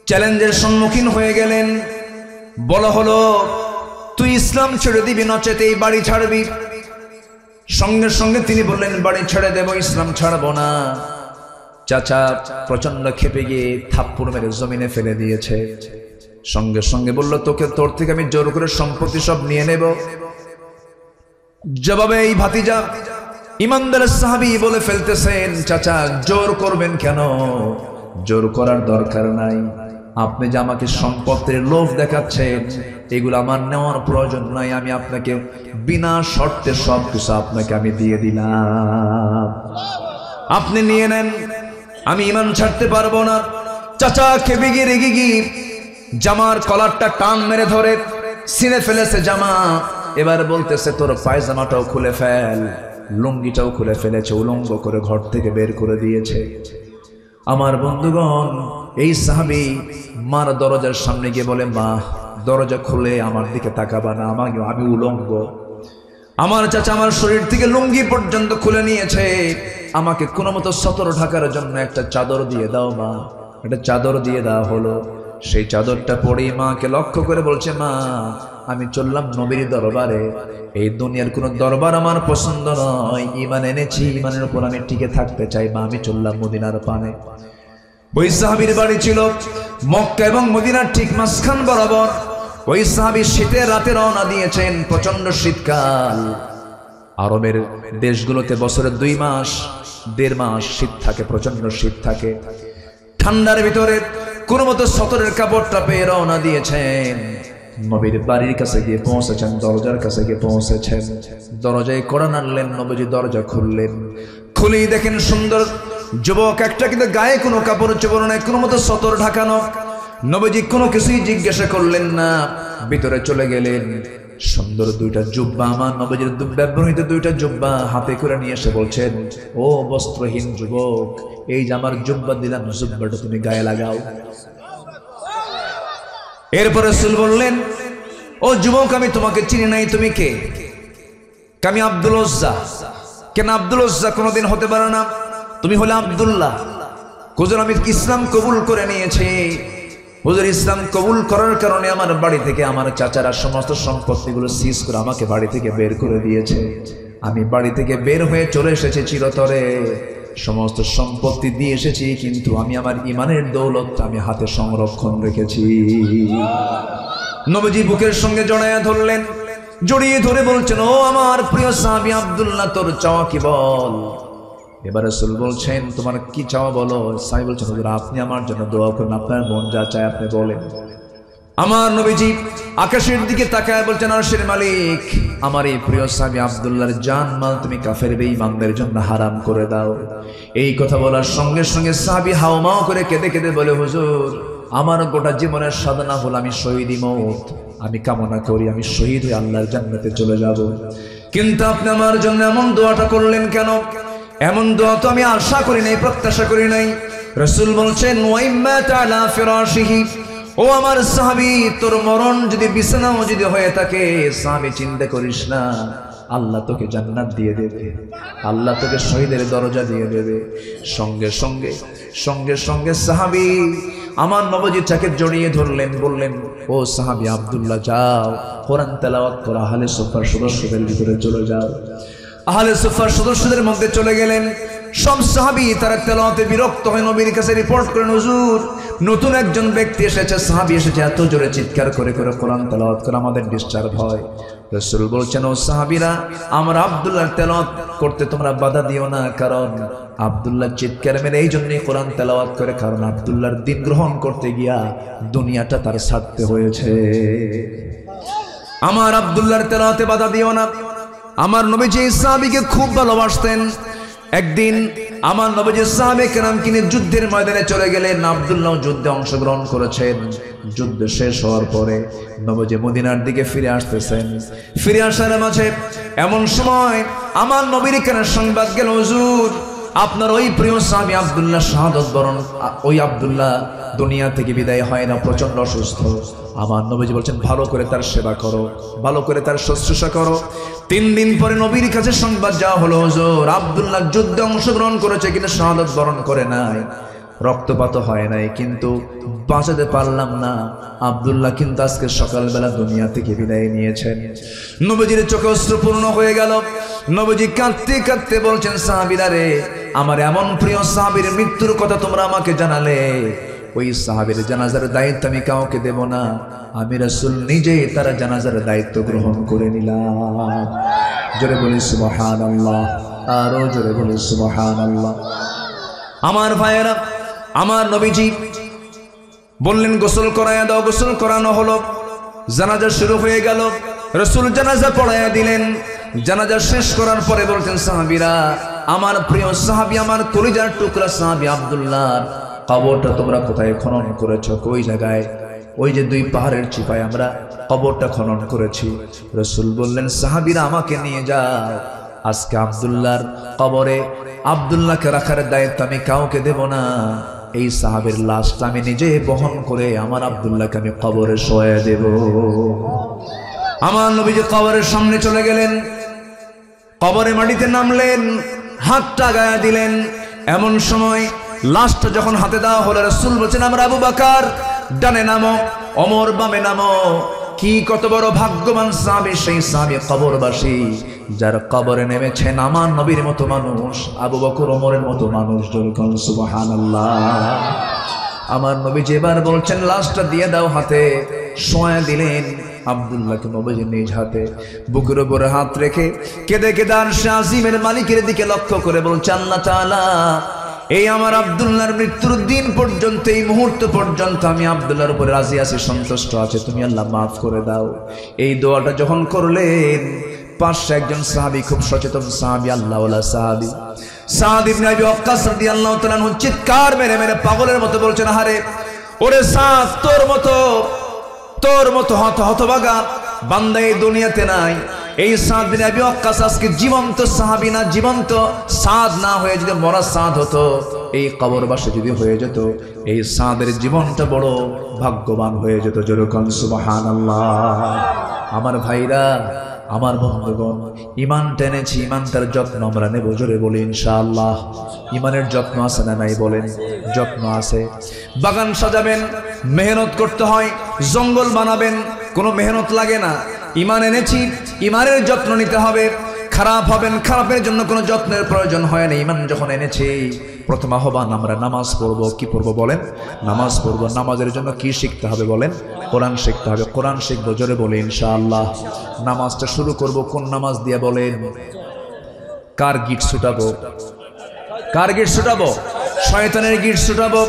চ্যালেঞ্জের সম্মুখীন হয়ে গেলেন। বলা হলো তুই ইসলাম ছেড়ে দিবি, নচেত এই বাড়ি ছাড়বি। সঙ্গে সঙ্গে তিনি বললেন বাড়ি ছেড়ে দেব, ইসলাম ছাড়বো না। চাচা প্রচন্ড ক্ষেপে গিয়ে থাপ্পড় মেরে জমিনে ফেলে দিয়েছে। সঙ্গে সঙ্গে বলল তোর থেকে আমি জোর করে সম্পত্তি সব নিয়ে নেব। জবাবে এই ভাতিজা ইমানদার সাহাবী বলে ফেলতেছেন চাচা জোর করবেন কেন? জোর করার দরকার নাই, আপনি যে আমাকে সম্পত্তির লোভ দেখাচ্ছেন এগুলো আমার নেওয়ার প্রয়োজন নাই, আমি আপনাকে বিনা শর্তে সব কিছু আপনাকে আমি দিয়ে দিলাম, আপনি নিয়ে নেন, আমি ঈমান ছাড়তে পারবো না। চাচা খেপে গিয়ে রেগে গিয়ে জামার কলারটা টান মেরে ধরে ছিঁড়ে ফেলেছে জামা। এবার বলতেছে তোর পায়জামাটাও খুলে ফেল, লুঙ্গিটাও খুলে ফেলেছে, উলঙ্গ করে ঘর থেকে বের করে দিয়েছে। আমার বন্ধুগণ, এই সাহাবী মার দরজার সামনে গিয়ে বলে, মা দরজা খুলে আমার দিকে তাকাবা না, আমি উলঙ্গ। আমার চাচা আমার শরীর থেকে লুঙ্গি পর্যন্ত খুলে নিয়েছে, আমাকে কোনো মতো সতর ঢাকার জন্য একটা চাদর দিয়ে দাও মা। একটা চাদর দিয়ে দেওয়া হলো। সেই চাদরটা পরে মাকে লক্ষ্য করে বলছে, মা আমি চললাম নবীর দরবারে, এই দুনিয়ার কোনো দরবার আমার পছন্দ নয়, ঈমান এনেছি, ঈমানের উপর আমি টিকে থাকতে চাই মা, আমি চললাম মদিনার পানে। ওই সাহাবীর বাড়ি ছিল মক্কা এবং মদিনার ঠিক মাঝখান বরাবর। ওই সাহাবী শীতের রাতে রওনা দিয়েছেন, প্রচন্ড শীতকাল। আরবের দেশগুলোতে বছরে 2 মাস 1.5 মাস শীত থাকে, প্রচন্ড শীত থাকে। ঠান্ডার ভিতরে কোনো মতো সতরের কাপড়টা পেয়ে রওনা দিয়েছেন, নবীর বাড়ির কাছে গিয়ে পৌঁছেছেন, দরজার কাছে গিয়ে পৌঁছেছেন। দরজায় কড়া নাড়লেন, নবীজি দরজা খুললেন। খুলেই দেখেন সুন্দর যুবক একটা, কিন্তু গায়ে কোনো কাপড় চোপড় নেই, কোনো মতো সতর ঢাকানো। নবীজি কোনো কিছুই জিজ্ঞাসা করলেন না, ভিতরে চলে গেলেন। সুন্দর 2টা জুব্বা, আমার নবীজির ব্যবহৃত 2টা জুব্বা হাতে করে নিয়ে এসে বলছেন, ও বস্ত্রহীন যুবক, এই যে আমার জুব্বা দিলাম, জুব্বাটা তুমি গায়ে লাগাও। এরপরে রাসূল বললেন, ও যুবক আমি তোমাকে চিনি নাই, তুমি কে? আমি আব্দুল উজ্জা। কেন আব্দুল উজ্জা? কোনোদিন হতে পারে না, তুমি হলে আব্দুল্লাহ। হুজুর আমি ইসলাম কবুল করে নিয়েছি। হুজুর ইসলাম কবুল করার কারণে আমার বাড়ি থেকে আমার চাচারা সমস্ত সম্পত্তিগুলো সিজ করে আমাকে বাড়ি থেকে বের করে দিয়েছে। আমি বাড়ি থেকে বের হয়ে চলে এসেছি চিরতরে, সমস্ত সম্পত্তি দিয়ে এসেছি, কিন্তু আমি আমার ঈমানের দৌলতটা আমি হাতে সংরক্ষণ রেখেছি। নবীজি বুকের সঙ্গে জড়ায়া ধরলেন, জড়িয়ে ধরে বলছেন, ও আমার প্রিয় সাহাবী আব্দুল্লাহ, তোর চাওয়া কি বল? এবার রাসূল বলছেন, তোমার কি চাওয়া বলো? সাহাবী বলছেন, হুজুর আপনি আমার জন্য দোয়া করুন, আপনার মন যা চায় আপনি বলেন। আমার নবীজি আকাশের দিকে তাকায় বলছেন, আরশের মালিক, আমার এই প্রিয় সাহাবী আব্দুল্লাহর জান মাল তুমি কাফের বেঈমানদের জন্য হারাম করে দাও। এই কথা বলার সঙ্গে সঙ্গে সাহাবী হাওমাও করে কেঁদে কেঁদে বলে, হুজুর আমার গোটা জীবনের সাধনা হল আমি শহীদি মওত, আমি কামনা করি আমি শহীদ হয়ে আল্লাহর জান্নাতে চলে যাব, কিন্তু আপনি আমার জন্য এমন দোয়াটা করলেন কেন? এমন দোয়া তো আমি আশা করি নাই, প্রত্যাশা করি নাই। রাসূল বলছেন, ওয়াইম্মা তাআলা ফিরাশিহি, ও আমার সাহাবী, তোর মরণ যদি বিছানাও যদি হয়ে থাকে, সাহাবী চিন্তা করিস না, আল্লাহ তোকে জান্নাত দিয়ে দেবে, আল্লাহ তোকে শহীদের দরজা দিয়ে দেবে। সঙ্গে সঙ্গে সঙ্গে সঙ্গে সাহাবী আমার নবীজিটাকে জড়িয়ে ধরলেন, বললেন, ও সাহাবী আব্দুল্লাহ, যাও কোরআন তেলাওয়াত করো, আহলে সুফার সদস্যদের ভিতরে চলে যাও। আহলে সুফার সদস্যদের মধ্যে চলে গেলেন। সব সাহাবী তারা তেলাওয়াতে বিরক্ত হয়ে নবীর কাছে রিপোর্ট করেন, হুজুর নতুন একজন ব্যক্তি এসেছে, সাহাবী এসেছে, এত জোরে চিৎকার করে করে কোরআন তেলাওয়াত করে আমাদের ডিস্টার্ব হয়। রাসূল বলছেন, ও সাহাবীরা, আমার আব্দুল্লাহ তেলাওয়াত করতে তোমরা বাধা দিও না, কারণ আব্দুল্লাহ চিৎকার মেরে এই জন্যই কোরআন তেলাওয়াত করে, কারণ আব্দুল্লাহর দিন গ্রহণ করতে গিয়া দুনিয়াটা তার ছাড়তে হয়েছে। আমার আব্দুল্লাহর তেলাওয়াতে বাধা দিও না। আমার নবীজি এই সাহাবীকে খুব ভালোবাসতেন। একদিন আমার নবীজি সাহাবে কেরামকে নিয়ে যুদ্ধের ময়দানে চলে গেলেন। আব্দুল্লাহ যুদ্ধে অংশগ্রহণ করেছেন। যুদ্ধ শেষ হওয়ার পরে নবীজি মদিনার দিকে ফিরে আসতেছেন। ফিরে আসার মাঝে এমন সময় আমার নবীর কানে সংবাদ গেল, হুজুর আপনার ওই প্রিয় সাহাবী আব্দুল্লাহ শাহাদাত বরণ, ওই আব্দুল্লাহ দুনিয়া থেকে বিদায় হয় না, প্রচন্ড অসুস্থ। আমার নবীজি বলছেন, ভালো করে তার সেবা করো, ভালো করে তার শুশ্রূষা করো। 3 দিন পরে নবীর কাছে সংবাদ যাওয়া হলো, হুজুর আব্দুল্লাহ যুদ্ধে অংশগ্রহণ করেছে কিন্তু শাহাদাত বরণ করে নাই, রক্তপাত হয় নাই, কিন্তু বাঁচাতে পারলাম না। আব্দুল্লাহ কিন্তু আজকে সকালবেলা দুনিয়া থেকে বিদায় নিয়েছেন। নবীজির চোখে অশ্রুপূর্ণ হয়ে গেল। নবীজি কাঁদতে কাঁদতে বলছেন, সাহাবীরা রে, আমার এমন প্রিয় সাহাবীর মৃত্যুর কথা তোমরা আমাকে জানালে, ওই সাহাবীর জানাজার দায়িত্ব আমি কাউকে দেব না, আমি রাসূল নিজেই তার জানাজার দায়িত্ব গ্রহণ করে নিলাম। জোরে বলি সুবহানাল্লাহ, আরো জোরে বলি সুবহানাল্লাহ। আমার ভাইয়েরা, আমার নবীজি বললেন, গোসল করায়া দাও। গোসল করানো হলো, জানাজা শুরু হয়ে গেল। রাসূল জানাজা পড়ায়া দিলেন। জানাজা শেষ করার পরে বলতেন, সাহাবীরা, আমার প্রিয় সাহাবী, আমার কলিজার টুকরা সাহাবী আব্দুল্লাহ কবরটা তোমরা কোথায় খনন করেছো, কই জায়গায়? ওই যে 2 পাহাড়ের চিপায় আমরা কবরটা খনন করেছি। রাসূল বললেন, সাহাবীরা আমাকে নিয়ে যাও, আজকে আব্দুল্লাহর কবরে আব্দুল্লাহকে রাখার দায়িত্ব আমি কাউকে দেব না। এই সাহাবীর লাশটা আমি নিজে বহন করে আমার আব্দুল্লাহকে আমি কবরে শোয়া দেব। আমার নবীজি কবরের সামনে চলে গেলেন, কবরে মাটিতে নামলেন, হাতটা গায়ে দিলেন। এমন সময় লাশটা যখন হাতে দেওয়া হলো, রাসূল বলছেন, আমরা আবু বকর ডানে নামো, ওমর বামে নামো। কি কত বড় ভাগ্যবান সাহাবী সেই সাহাবী কবরবাসী, যার কবরে নেমেছেন আমার নবীর মতো মানুষ, আবু বকর ওমরের মতো মানুষ। জোরকন সুবহানাল্লাহ। আমার নবী যেবার বলছেন লাশটা দিয়ে দাও হাতে, শোয়া দিলেন আব্দুল্লাহকে নবীজি নিজ হাতে বুকের উপরে হাত রেখে কেঁদে কেঁদে আরশে আজিমের মালিকের দিকে লক্ষ্য করে বলছে, আল্লাহ তাআলা, এই আমার আব্দুল্লাহর মৃত্যুর দিন পর্যন্ত, এই মুহূর্ত পর্যন্ত আমি আব্দুল্লাহর উপরে রাজি আছি, সন্তুষ্ট আছে, তুমি আল্লাহ মাফ করে দাও। এই দোয়াটা যখন করলেন, পাশে একজন সাহাবী, খুব সচেতন সাহাবী, আল্লাহওয়ালা সাহাবী সাদ ইবনে আবি ওয়াক্কাস রাদিয়াল্লাহু তাআলা আনহু চিৎকার মেরে মেরে পাগলের মতো বলছেন, আরে ওরে সাদ, তোর মতো হতভাগা বান্দা এই দুনিয়াতে নাই। এই সাদ বিন আবি ওয়াক্কাস আজকে জীবন্ত সাহাবী না, জীবন্ত সাদ না হয়ে যদি মরা সাদ হতো, এই কবরবাসী যদি হয়ে যেত, এই সাদের জীবনটা বড় ভাগ্যবান হয়ে যেত। যেরকম সুবহানাল্লাহ। আমার ভাইরা, আমার বন্ধুগণ, ইমান টেনেছি, ইমানটার যত্ন আমরা নেব। জোরে বলি ইনশাআল্লাহ। ইমানের যত্ন আছে না নাই বলেন? যত্ন আছে। বাগান সাজাবেন, মেহনত করতে হয়। জঙ্গল বানাবেন, কোনো মেহনত লাগে না। ইমান এনেছি, ইমানের যত্ন নিতে হবে। খারাপ হবেন, খারাপের জন্য কোনো যত্নের প্রয়োজন হয় না। ইমান যখন এনেছি, প্রথম আহ্বান আমরা নামাজ পড়ব। কি পড়ব বলেন? নামাজ পড়ব। নামাজের জন্য কি শিখতে হবে বলেন? কোরআন শিখতে হবে। কোরআন শিখবো। জোরে বলি ইনশাআল্লাহ। নামাজটা শুরু করব কোন নামাজ দিয়ে বলেন? কার গিট ছুটাবো? কার গিট ছুটাবো? শয়তানের গিট ছুটাবো।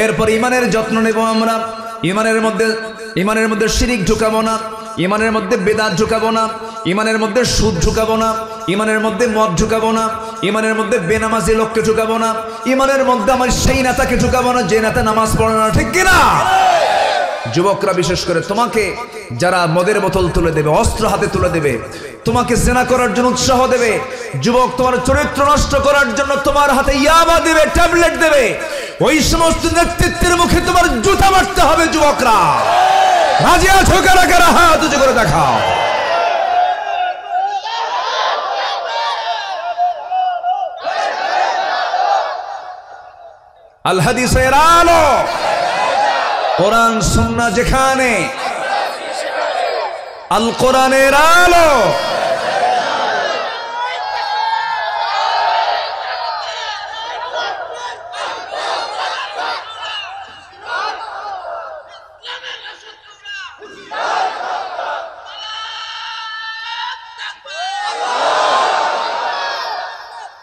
এরপর ইমানের যত্ন নেব আমরা। ইমানের মধ্যে শিরিক ঢুকাবো না, ইমানের মধ্যে বেদাত ঢুকাবো না, ইমানের মধ্যে সুদ ঢুকাবো না, ইমানের মধ্যে মদ ঢুকাবো না, ইমানের মধ্যে বেনামাজি লোককে ঢুকাবো না, ইমানের মধ্যে আমার সেই নেতাকে ঢুকাবো না যে নেতা নামাজ পড়ে না। ঠিক কিনা? যুবকরা বিশেষ করে, তোমাকে যারা মদের বোতল তুলে দেবে, অস্ত্র হাতে তুলে দেবে, তোমাকে জেনা করার জন্য উৎসাহ দেবে, যুবক তোমার চরিত্র নষ্ট করার জন্য তোমার হাতে ইয়াবা দেবে, ট্যাবলেট দেবে, ওই সমস্ত নেতৃত্বের মুখে তোমার জুতা মারতে হবে। যুবকরা রাজি আছো? কারা কারা হাত উঁচু করে দেখাও। আল হাদিসের আলো, কোরআন সুন্নাহ যেখানে, আল কোরআনের আলো।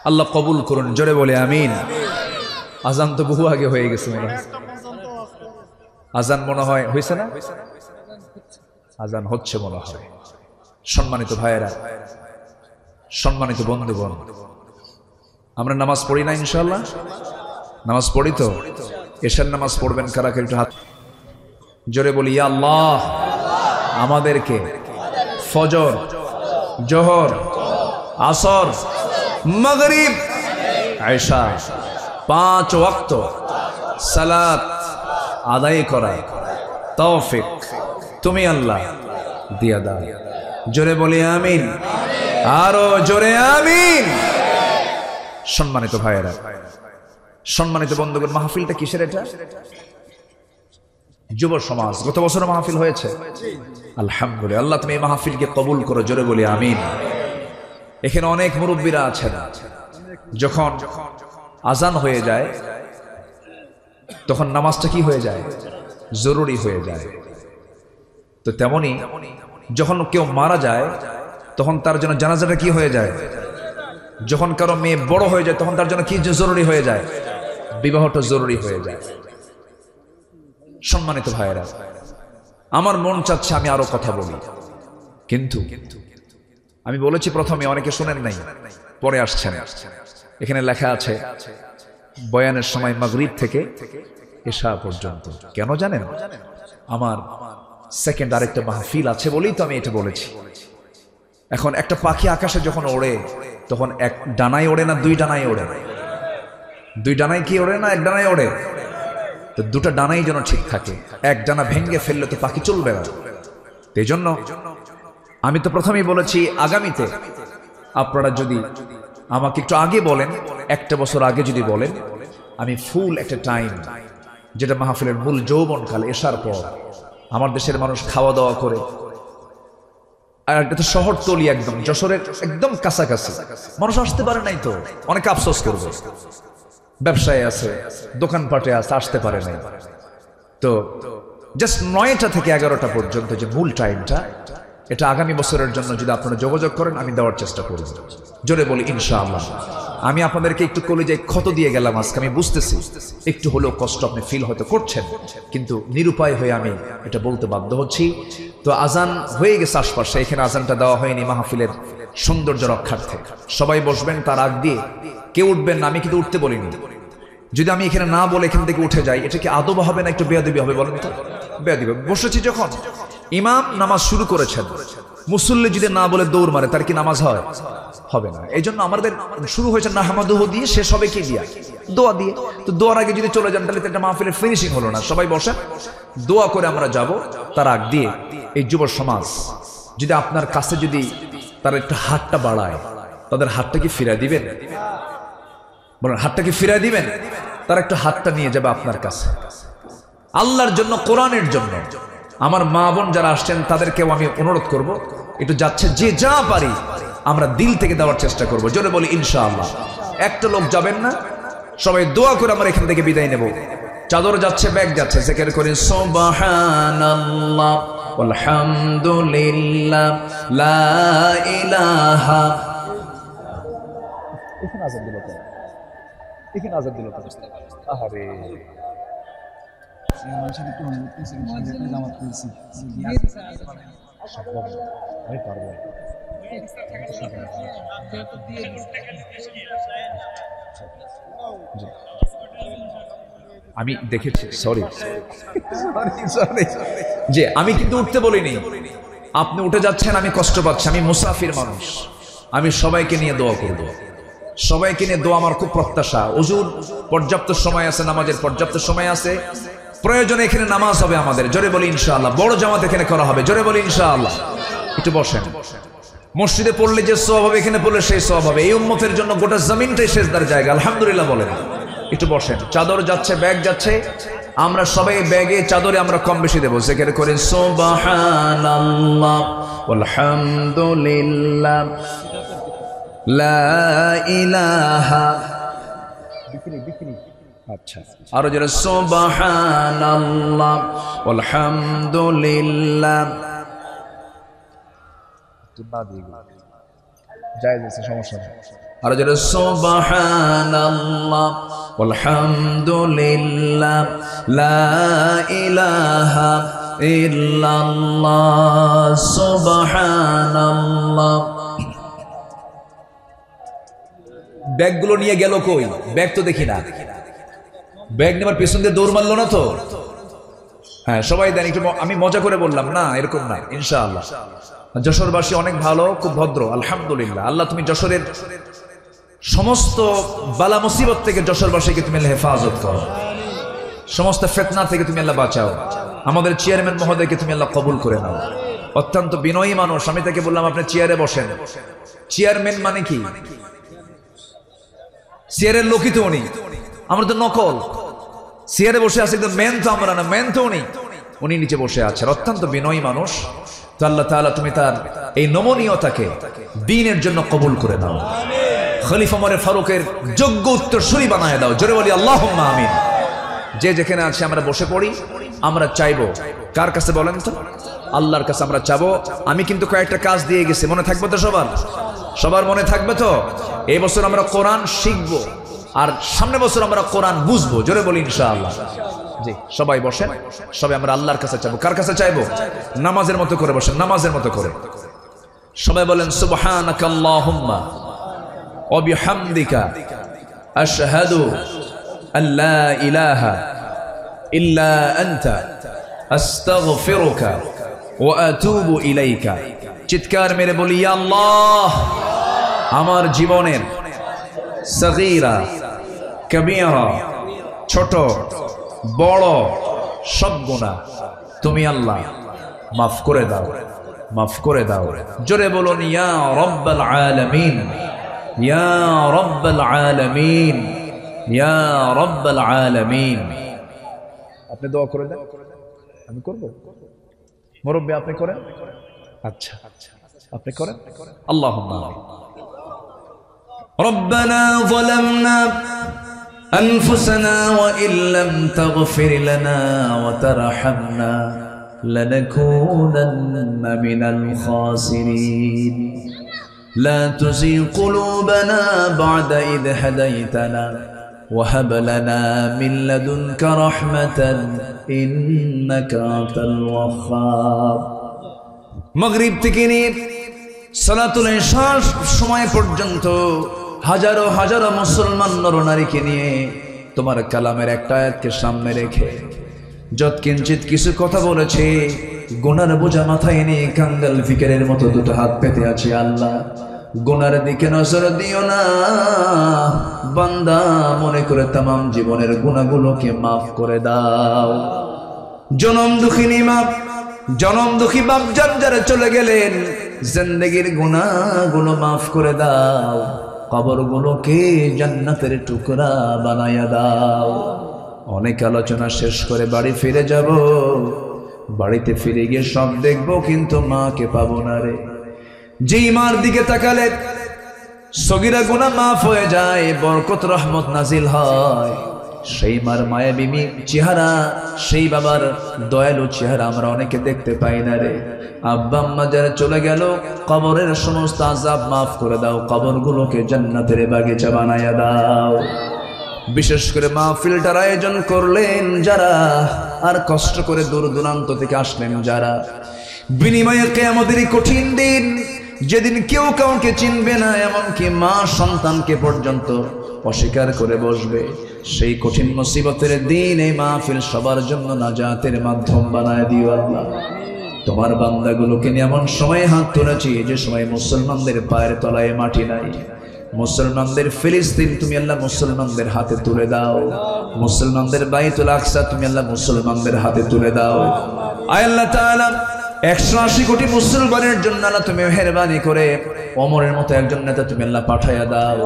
আল্লাহ কবুল করুন। জোরে বলে আমিন। আজান তো বহু আগে হয়ে গেছে মনে হয়। আজান মনে হয় হয়েছে না? আজান হচ্ছে মনে হয়। সম্মানিত ভাইয়েরা, সম্মানিত বন্ধুগণ, আমরা নামাজ পড়ি না ইনশাআল্লাহ? নামাজ পড়ি তো? এশার নামাজ পড়বেন কারা? একটু হাত জোরে বলি, ইয়া আল্লাহ, আমাদেরকে ফজর, জোহর, আসর, মাগরিব, ইশা 5 ওয়াক্ত সালাত আদায় করা তৌফিক তুমি আল্লাহ দিয়া দাও। জোরে বলি আমিন। আরো জোরে আমিন। সম্মানিত ভাইয়েরা, সম্মানিত বন্ধুগণ, মাহফিলটা কিসের? এটা যুব সমাজ। গত বছর মাহফিল হয়েছে, আলহামদুলিল্লাহ। আল্লাহ তুমি এই মাহফিলকে কবুল করো। জোরে বলি আমিন। এখানে অনেক মুরব্বীরা আছেন, যখন আজান হয়ে যায় তখন নামাজটা কি হয়ে যায়? জরুরি হয়ে যায়। তো তেমনি যখন কেউ মারা যায় তখন তার জন্য জানাজাটা কি হয়ে যায়? যখন কারো মেয়ে বড় হয়ে যায় তখন তার জন্য কি জরুরি হয়ে যায়? বিবাহটা জরুরি হয়ে যায়। সম্মানিত ভাইয়েরা, আমার মন চাচ্ছে আমি আরো কথা বলি, কিন্তু আমি বলেছি প্রথমে, অনেকে শুনেন নাই, পরে আসছেন। এখানে লেখা আছে বয়ানের সময় মাগরিব থেকে এশা পর্যন্ত। কেন জানেন? আমার সেকেন্ড আরেকটা মাহফিল আছে বলেই তো আমি এটা বলেছি। এখন একটা পাখি আকাশে যখন ওড়ে তখন এক ডানায় ওড়ে না দুই ডানায় ওড়ে? দুই ডানায় কি ওড়ে না এক ডানায় ওড়ে? তো দুটা ডানাই যেন ঠিক থাকে, এক ডানা ভেঙে ফেললে তো পাখি চলবে না। এই জন্য আমি তো প্রথমেই বলেছি, আগামীতে আপনারা যদি আমাকে একটু আগে বলেন, একটা বছর আগে যদি বলেন, আমি ফুল একটা টাইম, যেটা মাহফিলের মূল যৌবনকাল এশার পর আমার দেশের মানুষ খাওয়া দাওয়া করে, আর এটা তো শহরতলি একদম যশোরের একদম কাছাকাছি, মানুষ আসতে পারে নাই তো অনেক আফসোস করবে, ব্যবসায় আছে, দোকানপাটে আছে, আসতে পারে নাই। তো জাস্ট 9টা থেকে 11টা পর্যন্ত যে মূল টাইমটা, এটা আগামী বছরের জন্য যদি আপনারা যোগাযোগ করেন আমি দেওয়ার চেষ্টা করব। জোরে বলি ইনশাআল্লাহ। আমি আপনাদেরকে একটু কলেজে ক্ষত দিয়ে গেলাম আজকে, আমি বুঝতেছি একটু হলেও কষ্ট আপনি ফিল হয়তো করছেন, কিন্তু নিরুপায় হয়ে আমি এটা বলতে বাধ্য হচ্ছি। তো আজান হয়ে গেছে আশপাশে, এখানে আজানটা দেওয়া হয়নি মাহফিলের সৌন্দর্য রক্ষার্থে। সবাই বসবেন, তার আগ দিয়ে কেউ উঠবেন না, আমি কিন্তু উঠতে বলিনি। যদি আমি এখানে না বলে এখান থেকে উঠে যাই, এটা কি আদব হবে না একটু বেয়াদবি হবে বলেন তো? বেয়াদবি। বসেছি যখন, ইমাম নামাজ শুরু করেছেন, মুসল্লি যদি না বলে দৌড় মারে, তার কি নামাজ হয়? হবে না। এই জন্য আমাদের শুরু হয়েছে নাহমাদুহু দিয়ে, শেষ হবে কি দিয়া? দোয়া দিয়ে। তো দোয়ার আগে যদি চলে যান তাহলে একটা মাহফিলের ফিনিশিং হলো না। সবাই বসেন, দোয়া করে আমরা যাব। তার আগ দিয়ে এই যুব সমাজ যদি আপনার কাছে যদি তারা একটু হাতটা বাড়ায়, তাদের হাতটা কি ফিরায় দিবেন? বলেন, হাতটা কি ফিরায় দিবেন? তারা একটু হাতটা নিয়ে যাবে আপনার কাছে, আল্লাহর জন্য, কোরআনের জন্য। আমার মা বোন যারা আসছেন তাদেরকেও আমি অনুরোধ করব, একটু যাচ্ছে যে যা পারি আমরা দিল থেকে দেওয়ার চেষ্টা করব। জোরে বলি ইনশাআল্লাহ। একটা লোক যাবেন না, সবাই দোয়া করে আমরা এখান থেকে বিদায় নেব। চাদর যাচ্ছে, ব্যাগ যাচ্ছে, জিকির করি সুবহানাল্লাহ আলহামদুলিল্লাহ লা ইলাহা। এখানে আজান দিল তো, এখানে আজান দিল তো। আহারে আমি পারবো। আমি দেখেছি, সরি যে আমি কিন্তু উঠতে বলিনি, আপনি উঠে যাচ্ছেন, আমি কষ্ট পাচ্ছি, আমি মুসাফির মানুষ, আমি সবাইকে নিয়ে দোয়া করব, সবাইকে নিয়ে দোয়া আমার খুব প্রত্যাশা। ওযুর পর্যাপ্ত সময় আছে, নামাজের পর্যাপ্ত সময় আছে, প্রয়োজনে এখানে নামাজ হবে আমাদের। জোরে বলি ইনশাআল্লাহ। বড় জামাত এখানে করা হবে। জোরে বলি ইনশাআল্লাহ। একটু বসেন। মসজিদে পড়লে যে সওয়াব হবে, এখানে পড়লে সেই সওয়াব হবে। এই উম্মতের জন্য গোটা জমিনটাই সেজদার জায়গা। আলহামদুলিল্লাহ বলেন। একটু বসেন। চাদর যাচ্ছে, ব্যাগ যাচ্ছে, আমরা সবাই ব্যাগে চাদরে আমরা কম বেশি দেবো। জিকির করেন সুবহানাল্লাহ আলহামদুলিল্লাহ লা ইলাহা। আচ্ছা, আরো যারা সুবহানাল্লাহ আলহামদুলিল্লাহ, জায়েজ আছে, সমস্যা নেই। আরো যারা সুবহানাল্লাহ আলহামদুলিল্লাহ লা ইলাহা ইল্লাল্লাহ সুবহানাল্লাহ। ব্যাগগুলো নিয়ে গেল কই? ব্যাগ তো দেখি না। ব্যাগ নেবার পেছন দিয়ে দৌড় মারলো না তো? হ্যাঁ, সবাই দেন। একটু আমি মজা করে বললাম না, এরকম না ইনশাআল্লাহ। যশোরবাসী অনেক ভালো, খুব ভদ্র, আলহামদুলিল্লাহ। আল্লাহ তুমি যশোরের সমস্ত বালা মুসিবত থেকে যশোরবাসীকে তুমি হেফাজত করো, সমস্ত ফিতনা থেকে তুমি আল্লাহ বাঁচাও। আমাদের চেয়ারম্যান মহোদয়কে তুমি আল্লাহ কবুল করে নাও, অত্যন্ত বিনয়ী মানুষ। আমি তাকে বললাম আপনি চেয়ারে বসেন। চেয়ারম্যান মানে কি? চেয়ারের লোকই তো উনি, আমরা তো নকল। চেয়ারে বসে আছে কিন্তু মেন তো আমরা না, মেন তো উনি নিচে বসে আছেন। অত্যন্ত বিনয়ী মানুষ। তো আল্লাহ তাআলা তুমি তার এই নমনীয়তাকে দ্বীনের জন্য কবুল করে নাও। খলিফা ওমর ফারুকের যোগ্য উত্তরসূরি বানায় দাও। জোরে বলি আল্লাহুম্মা আমিন। যে যেখানে আছে আমরা বসে পড়ি। আমরা চাইবো কার কাছে বলেন তো? আল্লাহর কাছে আমরা চাবো। আমি কিন্তু কয়েকটা কাজ দিয়ে গেছি, মনে থাকবে তো সবার? সবার মনে থাকবে তো? এই বছর আমরা কোরআন শিখবো, আর সামনের বছর আমরা কোরআন বুঝবো। জোরে বলি ইনশাআল্লাহ। জি, সবাই বসেন। সবাই আমরা আল্লাহর কাছে চাইবো। কার কাছে চাইবো? নামাজের মতো করে বসেন, নামাজের মতো করে সবাই বলেন সুবহানাকাল্লাহুম্মা ওয়া বিহামদিকা আশহাদু আল্লা ইলাহা ইল্লা আনতা আস্তাগফিরুকা ওয়া আতুবু ইলাইকা। চিৎকার মেরে বলি, ইয়া আল্লাহ, আমার জীবনের সগীরা কবীরা, ছোট বড় সব গুনাহ তুমি আল্লাহ মাফ করে দাও, মাফ করে দাও। জোরে বলুন, ইয়া রাব্বাল আলামিন, ইয়া রাব্বাল আলামিন, ইয়া রাব্বাল আলামিন। আপনি দোয়া করে দেন, আমি করব? মুরব্বি আপনি করেন? আচ্ছা আপনি করেন। আল্লাহুম্মা রব্বানা যালামনা أنفسنا وإن لم تغفر لنا وترحمنا لنكونن من الخاسرين لا تزغ قلوبنا بعد إذ هديتنا وهب لنا من لدنك رحمة إنك أنت الوهاب। মাগরিব থেকে নিয়ে সালাতুল ইশার সময় পর্যন্ত হাজারো হাজারো মুসলমান নরনারীকে নিয়ে তোমার কালামের একটা আয়াতকে সামনে রেখে যৎকিঞ্চিত কিছু কথা বলেছে, গুনার বোঝা মাথায় নিয়ে কাঙ্গাল ফিকিরের মতো দুটো হাত পেতে আছে। আল্লাহ, গুনার দিকে নজর দিও না, বান্দা মনে করে তামাম জীবনের গুনাহগুলোকে মাফ করে দাও। জনম দুঃখিনী মা, জনম দুঃখী বাপ যারা চলে গেলেন, জিন্দেগীর গুনাহগুলো মাফ করে দাও, কবরগুলোকে জান্নাতের টুকরা বানায়া দাও। অনেক আলোচনা শেষ করে বাড়ি ফিরে যাব, বাড়িতে ফিরে গিয়ে সব দেখবো কিন্তু মাকে পাবো না রে। যেই মার দিকে তাকালে সগীরা গুনাহ মাফ হয়ে যায়, বরকত রহমত নাজিল হয়, সেই মার মায়াবী চেহারা, সেই বাবার দয়ালু চেহারা আমরা অনেকে দেখতে পাই না রে। আব্বা আম্মা যারা চলে গেল, কবরের সমস্ত আযাব মাফ করে দাও, কবরগুলোকে জান্নাতের বাগিচা বানায়া দাও। বিশেষ করে মাহফিলটার আয়োজন করলেন যারা, আর কষ্ট করে দূর দূরান্ত থেকে আসলেন যারা, বিনিময়ে কিয়ামতের কঠিন দিন, যেদিন কেউ কাউকে চিনবে না, এমনকি মা সন্তানকে পর্যন্ত অস্বীকার করে বসবে, সেই কঠিন মুসিবতের দিন এই মাহফিল সবার জন্য নাজাতের মাধ্যম বানায় দিও আল্লাহ। তোমার বান্দাগুলোকে নিয়ে এমন সময় হাত তুলেছি যে সময় মুসলমানদের পায়ের তলায় মাটি নাই। মুসলমানদের ফিলিস্তিন তুমি আল্লাহ মুসলমানদের হাতে তুলে দাও, মুসলমানদের বাইতুল আকসা তুমি আল্লাহ মুসলমানদের হাতে তুলে দাও। আয় আল্লাহ তাআলা 180 কোটি মুসলমানের জন্য আল্লাহ তুমি মেহেরবানি করে ওমরের মতো একজন নেতা তুমি আল্লাহ পাঠায়া দাও।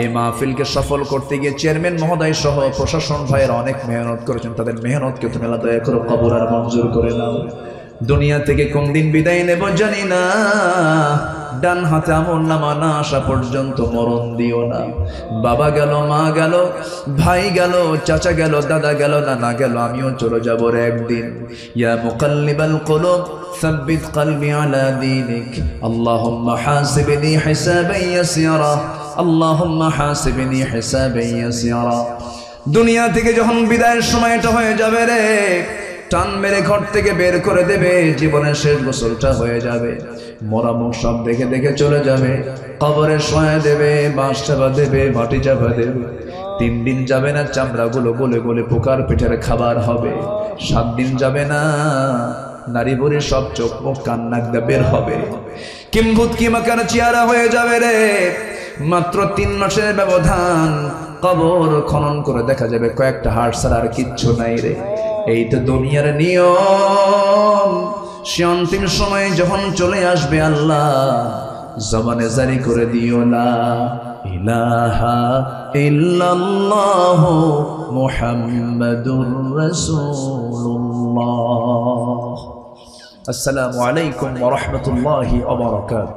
এই মাহফিলকে সফল করতে গিয়ে চেয়ারম্যান মহোদয় সহ প্রশাসন ভাইয়েরা অনেক মেহনত করেছেন, তাদের মেহনতকে তুমি আল্লাহ দয়া করে কবুল আর মঞ্জুর করে নাও। দুনিয়া থেকে কোন দিন বিদায় নেব জানি না, ডান হাতে আমলনামা না আসা পর্যন্ত মরণ দিও না। বাবা গেল, মা গেল, ভাই গেল, চাচা গেল, দাদা গেল, নানা গেল, আমিও চলে যাব রে একদিন। ইয়া মুকাল্লিবাল কুলুব সাব্বিত কলবি আলা দীনিক, আল্লাহুম্মা হাসিবনি হিসাবান ইয়াসিরা, আল্লাহুম্মা হাসিবনি হিসাবান ইয়াসিরা। দুনিয়া থেকে যখন বিদায়ের সময়টা হয়ে যাবে রে, টান মেরে ঘর থেকে বের করে দেবে, জীবনের শেষ গোসলটা হয়ে যাবে, মরা মুখ সব দেখে দেখে চলে যাবে, কবরে শোয়া দেবে, বাঁশ চাপা দেবে, মাটি চাপা দেবে। 3 দিন যাবে না চামড়াগুলো গলে গলে পোকার পেটের খাবার হবে। 7 দিন যাবে না নারী বুড়ি সব চোখ মুখ কান নাক দিয়ে বের হবে, কিম্ভূত কিমাকার চেহারা হয়ে যাবে রে। মাত্র 3 মাসের ব্যবধান, কবর খনন করে দেখা যাবে কয়েকটা হাড় ছাড়া আর কিচ্ছু নাই রে। এই তো দুনিয়ার নিয়ম। সে অন্তিম সময় যখন চলে আসবে আল্লাহ জবানে জারি করে দিও লা ইলাহা ইল্লাল্লাহু মুহাম্মাদুর রাসূলুল্লাহ। আসসালামু আলাইকুম ওয়া রাহমাতুল্লাহি ওয়া বারাকাতুহু।